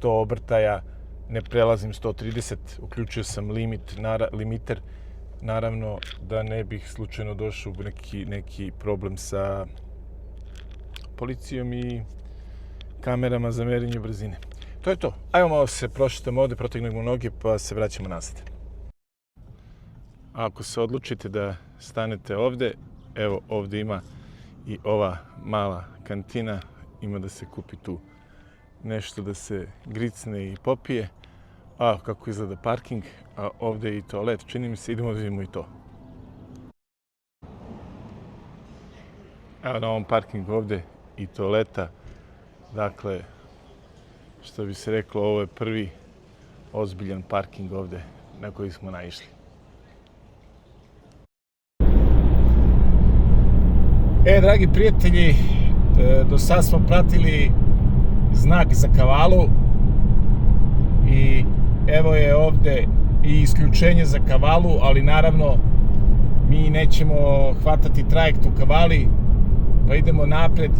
obrtaja, ne prelazim 130, uključio sam limiter, naravno da ne bih slučajno došao u neki problem sa policijom i kamerama za merenje brzine. To je to. Ajmo malo se prošetamo ovde, protegnemo noge pa se vraćamo nazad. Ako se odlučite da stanete ovde, evo ovde ima i ova mala kantina, ima da se kupi tu nešto da se gricne i popije. A kako izgleda parking, a ovde je i toalet, čini mi se, idemo da vidimo i to. Evo na ovom parkingu ovde i toaleta Dakle, što bi se reklo, ovo je prvi ozbiljan parking ovde na koji smo naišli. Dragi prijatelji, do sad smo pratili znak za kavalu i evo je ovde i isključenje za kavalu, ali naravno mi nećemo hvatati trajekt u kavali, pa idemo napred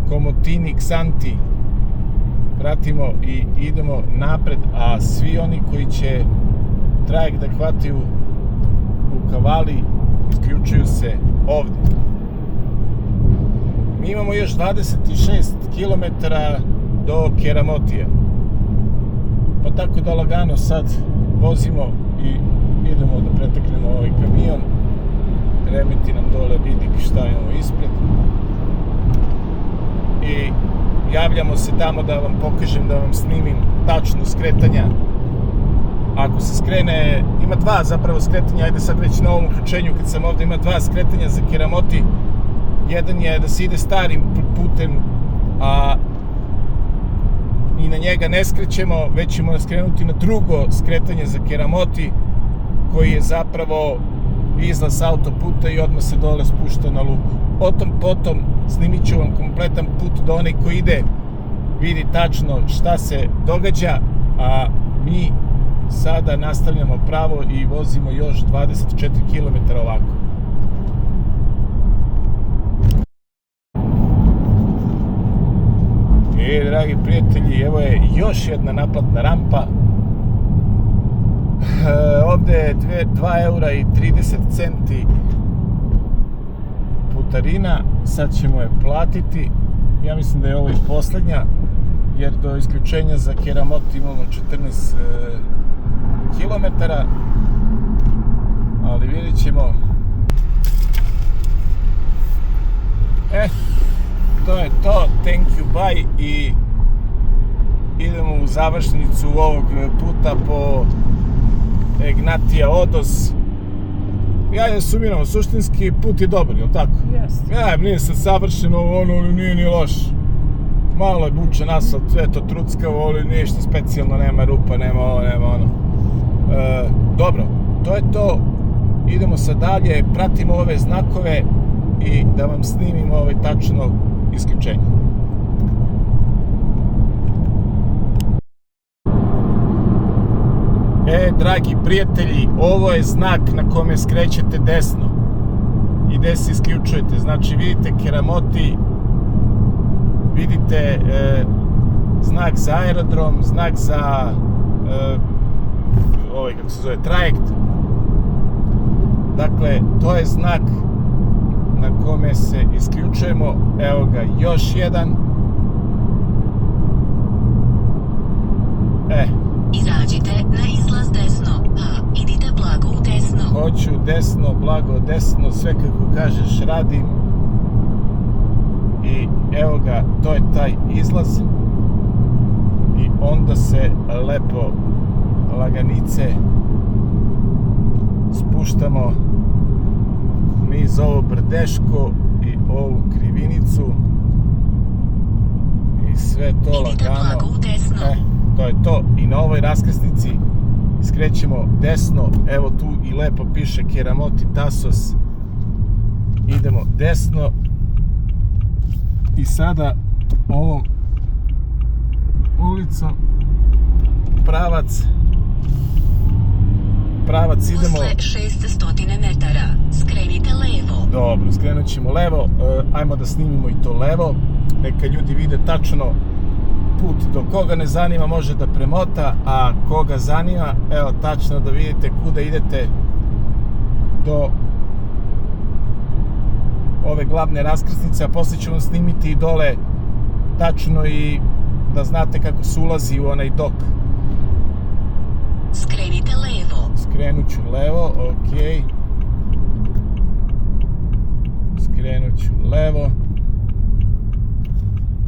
Komotini, Ksanti, pratimo i idemo napred, a svi oni koji će trajekt da hvataju u kavali isključuju se ovde. Mi imamo još 26 km do Keramotija, pa tako da lagano sad vozimo i idemo da preteknemo ovaj kamion. Remeti nam dole, vidi šta imamo ispred. I javljamo se tamo da vam pokažem, da vam snimim tačno skretanja. Ako se skrene, ima dva zapravo skretanja, ajde sad već na ovom uključenju kad sam ovde, ima dva skretanja za Keramoti. Jedan je da se ide starim putem, a i na njega ne skrećemo, već ćemo skrenuti na drugo skretanje za Keramoti, koji je zapravo izlaz autoputa i odmah se dole spušta na luku. Potom snimit ću vam kompletan put do onaj koji ide, vidi tačno šta se događa, a mi sada nastavljamo pravo i vozimo još 24 km ovako. Dragi prijatelji, evo je još jedna naplatna rampa. Ovde je 2 eura i 30 centi putarina. Sad ćemo je platiti. Ja mislim da je ovo i poslednja, jer do isključenja za Keramoti imamo 14 km. Ali vidjet ćemo. To je to, thank you, bye, i idemo u završnicu ovog puta po Egnatia Odos. Ja sumiram, suštinski put je dobar, jel tako? Jeste. Ja, nije sad savršeno, ali nije ni loš. Malo je bučan asfalt, sve to truckavo, ali ništa specijalno, nema rupa, nema ovo, nema ono. Dobro, to je to, idemo sad dalje, pratimo ove znakove i da vam snimim ovaj tačno isključenje. Dragi prijatelji, ovo je znak na kome skrećete desno i gde se isključujete. Znači vidite Keramoti, vidite znak za aerodrom, znak za ovaj, kako se zove, trajekt. Dakle, to je znak na kome se isključujemo. Evo ga, još jedan. Izađite na izlaz desno, a idite blago u desno. Hoću desno, blago desno, sve kako kažeš radim. I evo ga, to je taj izlaz. I onda se lepo, laganice spuštamo niz ovo brdeško i ovu krivinicu i sve to lagano. To je to, i na ovoj raskrsnici skrećemo desno, evo tu i lepo piše Keramoti Tasos, idemo desno i sada ovom ulicom pravac idemo. Posle 600 metara skrenite levo. Dobro, skrenut ćemo levo, ajmo da snimimo i to levo, neka ljudi vide tačno put. Do koga ne zanima može da premota, a koga zanima, evo tačno da vidite kuda idete do ove glavne raskrsnice, a posle ću vam snimiti i dole tačno i da znate kako se ulazi u onaj dok. Skrenite levo. Skrenut ću levo, ok. Skrenut ću levo.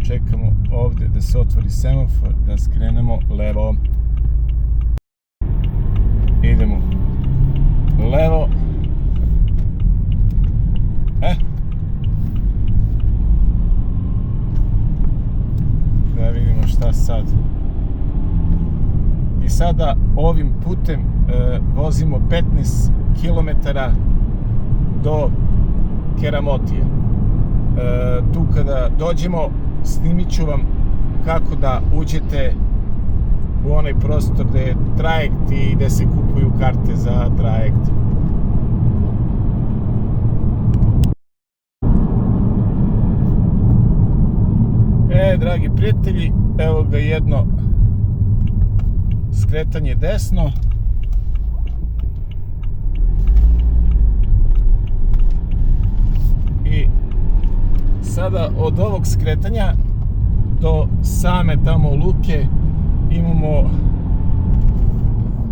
Čekamo ovde da se otvori semafor, da skrenemo levo. Idemo levo. šta sad. I sada ovim putem vozimo 15 km do Keramotije. Tu kada dođemo, snimit ću vam kako da uđete u onaj prostor gde je trajekt i gde se kupuju karte za trajekt. Dragi prijatelji, evo ga jedno skretanje desno. I sada od ovog skretanja do same tamo luke imamo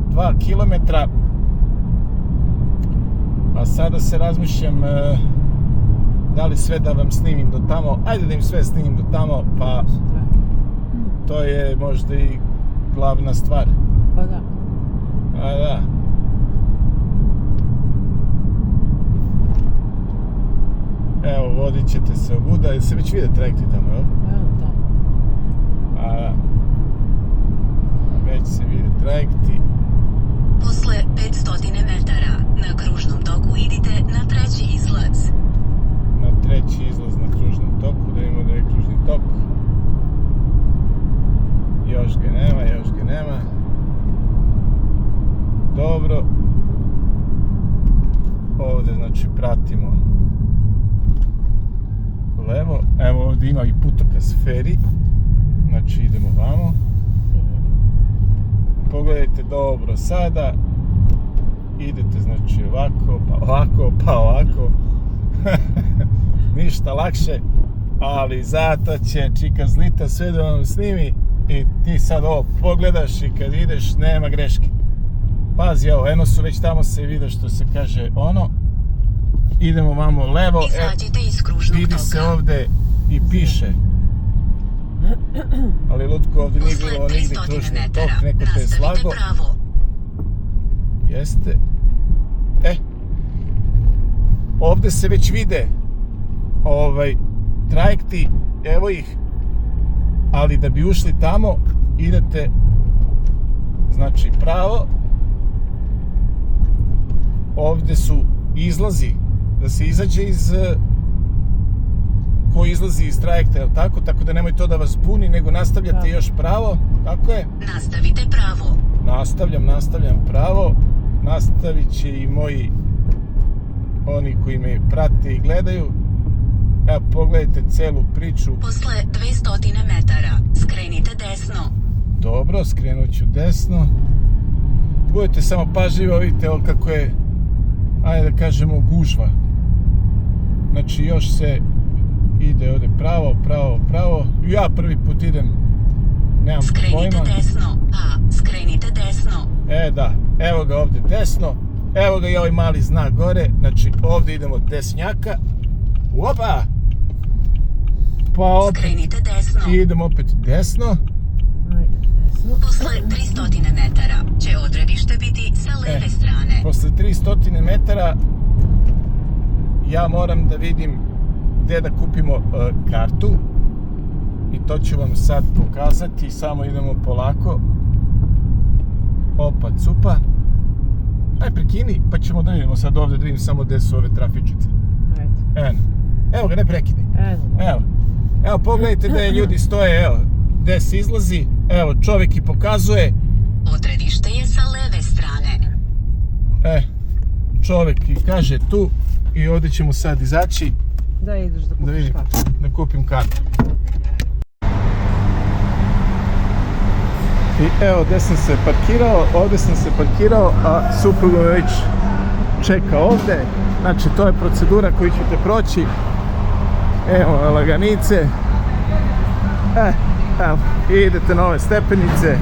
2 km. A sada se razmišljam da li sve da vam snimim do tamo. Ajde da im sve snimim do tamo, pa to je možda i glavna stvar. Pa da. A da. Evo, vodit ćete se ovuda, jer se već vide trajekti tamo, jel? Evo tamo. A da. Već se vide trajekti. Posle 500 metara na kružnom toku idite na treći izlaz. Na treći izlaz na kružnom toku, da imamo da je kružni tok. Još ga nema, još ga nema. Dobro. Ovdje znači pratimo levo. Evo ovdje ima i putokaz feri. Znači idemo vamo. Pogledajte dobro sada. Idete znači ovako, pa ovako, pa ovako. Ništa lakše, ali zato će čika zlita sve da vam snimi i ti sad ovo pogledaš i kad ideš nema greške. Pazi ovo, eno su već tamo se vide što se kaže ono. Idemo vamo levo, Izađite iz kružnog vidi toka. se ovde i piše. Ali lutko ovdje nije Posle bilo nigdje 300 kružni metara tok, neko te je nastavite slago. pravo. Jeste. Ovde se već vide trajekti, evo ih, ali da bi ušli tamo idete znači pravo. Ovde su izlazi, da se izađe iz ko izlazi iz trajekta, jel tako? Tako da nemoj to da vas buni, nego nastavljate još pravo, tako je? Nastavite pravo. Nastavljam pravo. Nastavit će i moji oni koji me prate i gledaju. Evo, pogledajte celu priču. Posle 200 metara skrenite desno. Dobro, skrenut ću desno. Budete samo pažljivo, vidite kako je, ajde da kažemo, gužva. Znači još se ide ovdje pravo. Ja prvi put idem, nemam pojma. Skrenite desno, a skrenite desno. Da, evo ga ovdje desno. Evo ga i ovaj mali znak gore. Znači ovdje idemo desnjaka. Opa! Pa opet Skrenite desno. i idemo opet desno. Ajde, desno. Posle 300 metara će odredište biti sa leve strane. Posle 300 metara ja moram da vidim gdje da kupimo kartu. I to ću vam sad pokazati. Samo idemo polako. Opa, cupa. Aj prekini, pa ćemo da vidimo sad ovdje, da vidim samo gdje su ove trafičice. Ajde. Evo ga, ne prekini. Evo, pogledajte gdje ljudi stoje, evo, gdje se izlazi. Evo, čovjek i pokazuje. Odredište je sa leve strane. Čovjek i kaže tu i ovdje ćemo sad izaći. Da ideš da Da kupiš vidim, kartu. da kupim kartu. I evo gdje sam se parkirao, ovdje sam se parkirao, a supruga me već čeka ovdje. Znači to je procedura koju ćete proći. Evo laganice. Evo, idete na ove stepenice.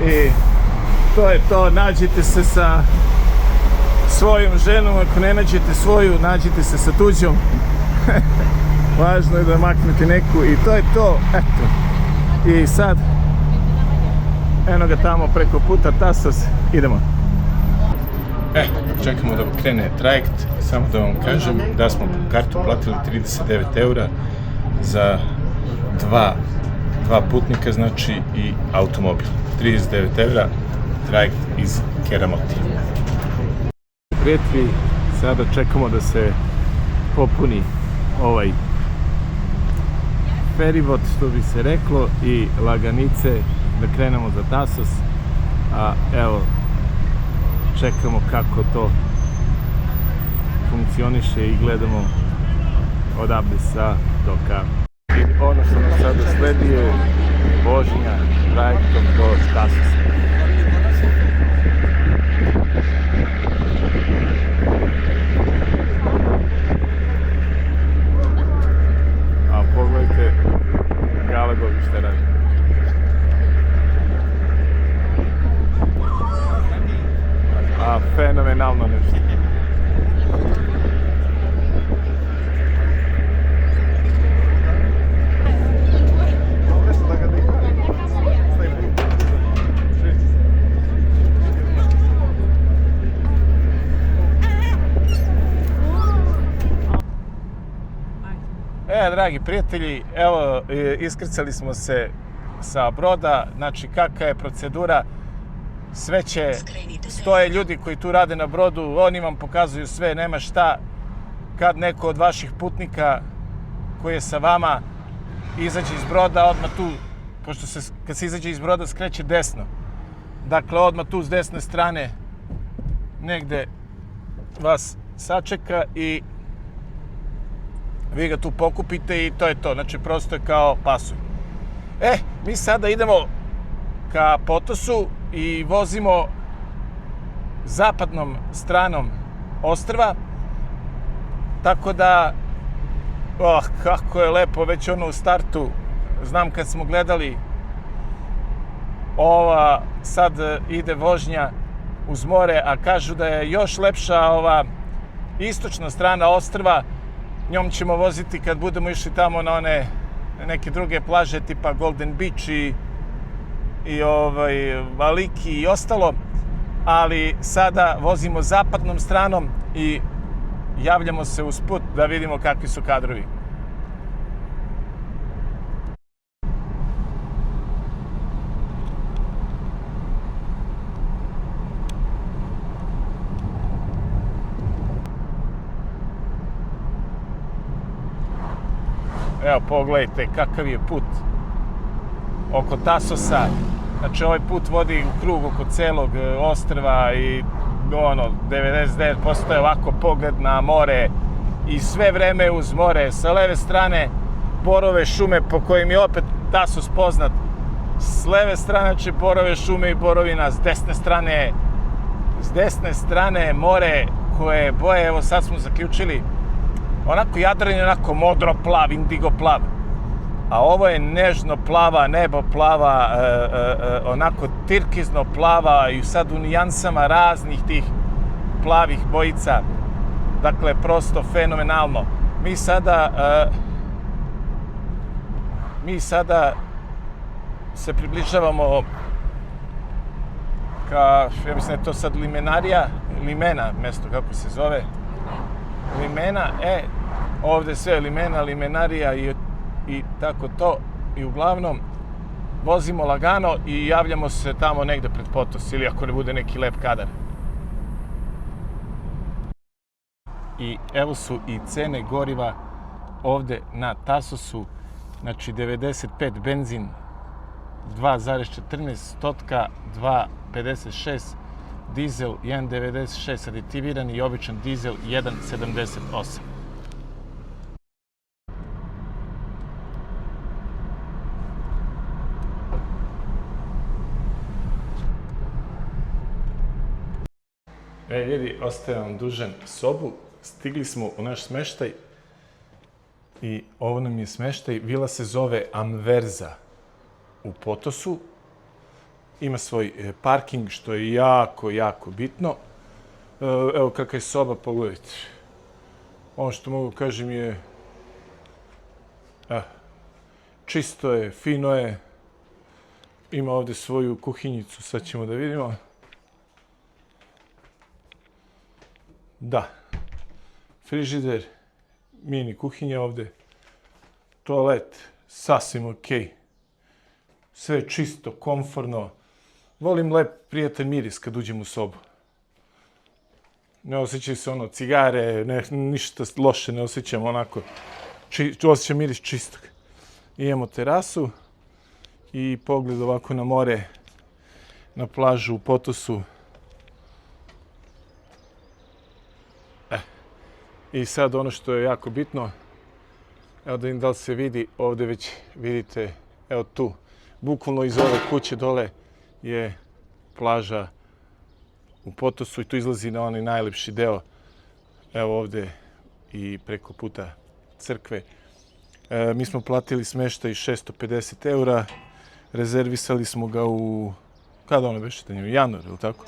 I to je to, nađite se sa svojom ženom, ako ne nađete svoju, nađite se sa tuđom. Važno je da maknete neku i to je to, eto. I sad, eno ga tamo preko puta Tasos, idemo. Čekamo da krene trajekt, samo da vam kažem da smo kartu platili 39 € za 2 2 putnika, znači i automobil. 39 € trajekt iz Keramoti. Prijatelji, sada čekamo da se popuni ovaj feribot, što bi se reklo, i laganice da krenemo za Tasos. A evo, čekamo kako to funkcioniše i gledamo odavde sa doka. I ono što nas sada sledi je vožnja trajektom do Tasosa. A pogledajte Galagovi šta radi. A fenomenalno nešto. Dragi prijatelji, evo iskrcali smo se sa broda, znači kakva je procedura, sve će, stoje ljudi koji tu rade na brodu, oni vam pokazuju sve, nema šta, kad neko od vaših putnika koji je sa vama izađe iz broda, odmah tu, pošto se, kad se izađe iz broda skreće desno, dakle odmah tu s desne strane negde vas sačeka i vi ga tu pokupite i to je to. Znači, prosto je kao pasuj. Mi sada idemo ka Potosu i vozimo zapadnom stranom ostrva. Tako da, kako je lepo, već ono u startu, znam kad smo gledali, ova sad ide vožnja uz more, a kažu da je još lepša ova istočna strana ostrva. Njom ćemo voziti kad budemo išli tamo na one neke druge plaže tipa Golden Beach i Valiki i ostalo, ali sada vozimo zapadnom stranom i javljamo se usput da vidimo kakvi su kadrovi. Evo, pogledajte kakav je put oko Tasosa. Znači, ovaj put vodi u krug oko celog ostrva i 99% je ovako pogled na more i sve vreme uz more. Sa leve strane borove šume, po kojim je opet Tasos poznat. S leve strane će borove šume i borovina, s desne strane more koje boje, evo sad smo zaključili, onako Jadran je onako modro plav, indigo plav, a ovo je nežno plava, nebo plava, onako tirkizno plava i sad u nijansama raznih tih plavih bojica. Dakle, prosto fenomenalno. Mi sada se približavamo ka, ja mislim da je to sad Limena, mesto kako se zove. Limena, ovde sve Limena, Limenarija i tako to. I uglavnom vozimo lagano i javljamo se tamo negde pred Potos ili ako ne bude neki lep kadar. I evo su i cene goriva ovde na Tasosu. Znači 95 benzin 2,14, stotka 2,56, dizel 1,96, aditivirani i običan dizel 1,78. Ljudi, ostaje vam dužan sobu. Stigli smo u naš smeštaj i ovo nam je smeštaj. Vila se zove Anverza u Potosu. Ima svoj parking, što je jako, jako bitno. Evo kakva je soba, pogledajte. Ono što mogu kažem je čisto je, fino je. Ima ovde svoju kuhinjicu, sad ćemo da vidimo. Da. Frižider, mini kuhinja ovde. Toalet, sasvim okej. Sve je čisto, komforno. Volim lep, prijatan miris kad uđem u sobu. Ne osjećaju se ono cigare, ništa loše ne osjećam, onako. Osjećam miris čistog. Imamo terasu i pogled ovako na more, na plažu u Potosu. I sad ono što je jako bitno, evo da im da li se vidi, ovdje već vidite, evo tu, bukvalno iz ove kuće dole je plaža u Potosu i tu izlazi na onaj najlepši deo, evo ovdje i preko puta crkve. Mi smo platili smještaj 650 €, rezervisali smo ga u, kada ono beše, u januaru, ili tako?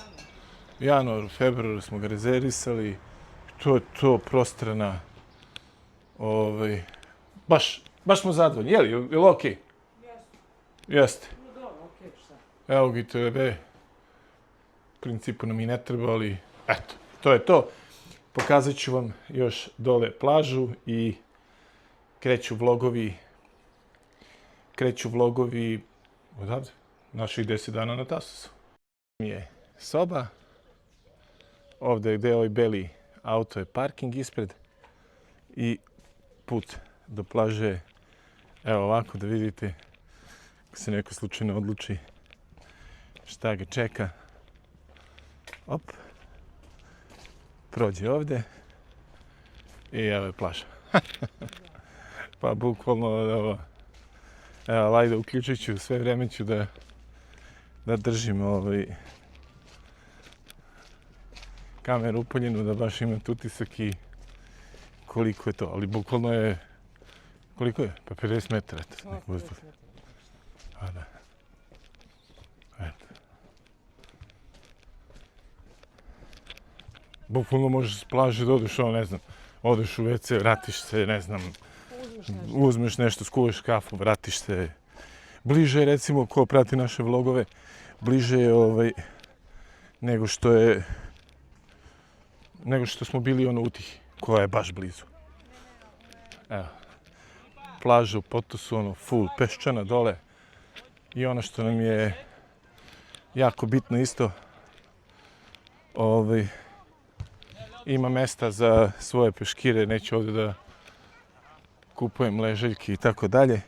U januaru, februaru smo ga rezervisali. To je to, prostrana. Baš smo zadovoljni. Je li okej? Jeste. Evo ga i TV. U principu nam i ne treba, ali eto, to je to. Pokazat ću vam još dole plažu i kreću vlogovi odavde, naših 10 dana na Tasosu. Je soba. Ovdje gdje je ovaj beli auto je parking ispred i put do plaže, evo ovako da vidite, ako se neko slučajno odluči šta ga čeka. Op, prođe ovdje i evo je plaža. Pa bukvalno, evo, ajde, uključit ću, sve vreme ću da držim kameru upaljenu, da baš imate utisak i koliko je to, ali bukvalno je, koliko je? Pa 50 metara, eto, nek uzduh. A da. Eto. Bukvalno možeš s plaže da odeš, ne znam, odeš u WC, vratiš se, ne znam, uzmeš nešto, skuješ kafu, vratiš se. Bliže je, recimo, ko prati naše vlogove, bliže je nego što smo bili u Utihi, koja je baš blizu. Evo, plaža u Potosu, full peščana dole. I ono što nam je jako bitno isto, ima mesta za svoje peškire, neću ovdje da kupujem ležaljke i tako dalje.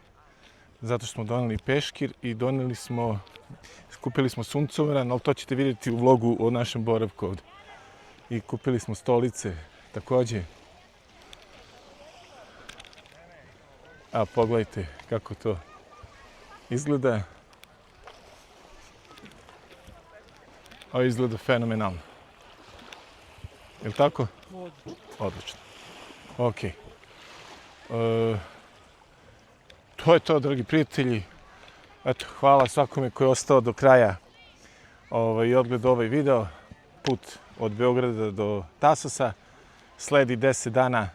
Zato smo doneli peškir i kupili smo suncovran, ali to ćete vidjeti u vlogu o našem boravku ovdje. I kupili smo stolice također. A pogledajte kako to izgleda. Ovo izgleda fenomenalno. Je li tako? Odlično. Ok. To je to, dragi prijatelji. Eto, hvala svakome koji je ostao do kraja i odgledao ovaj video. Put od Beograda do Tasosa. Sledi 10 dana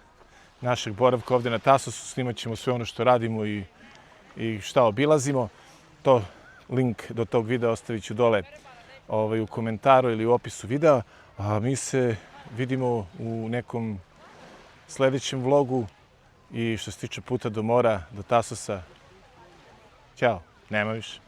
našeg boravka ovdje na Tasosu. Snimat ćemo sve ono što radimo i šta obilazimo. Link do tog videa ostavit ću dole u komentaru ili u opisu videa. A mi se vidimo u nekom sljedećem vlogu i što se tiče puta do mora, do Tasosa. Ćao, nema više.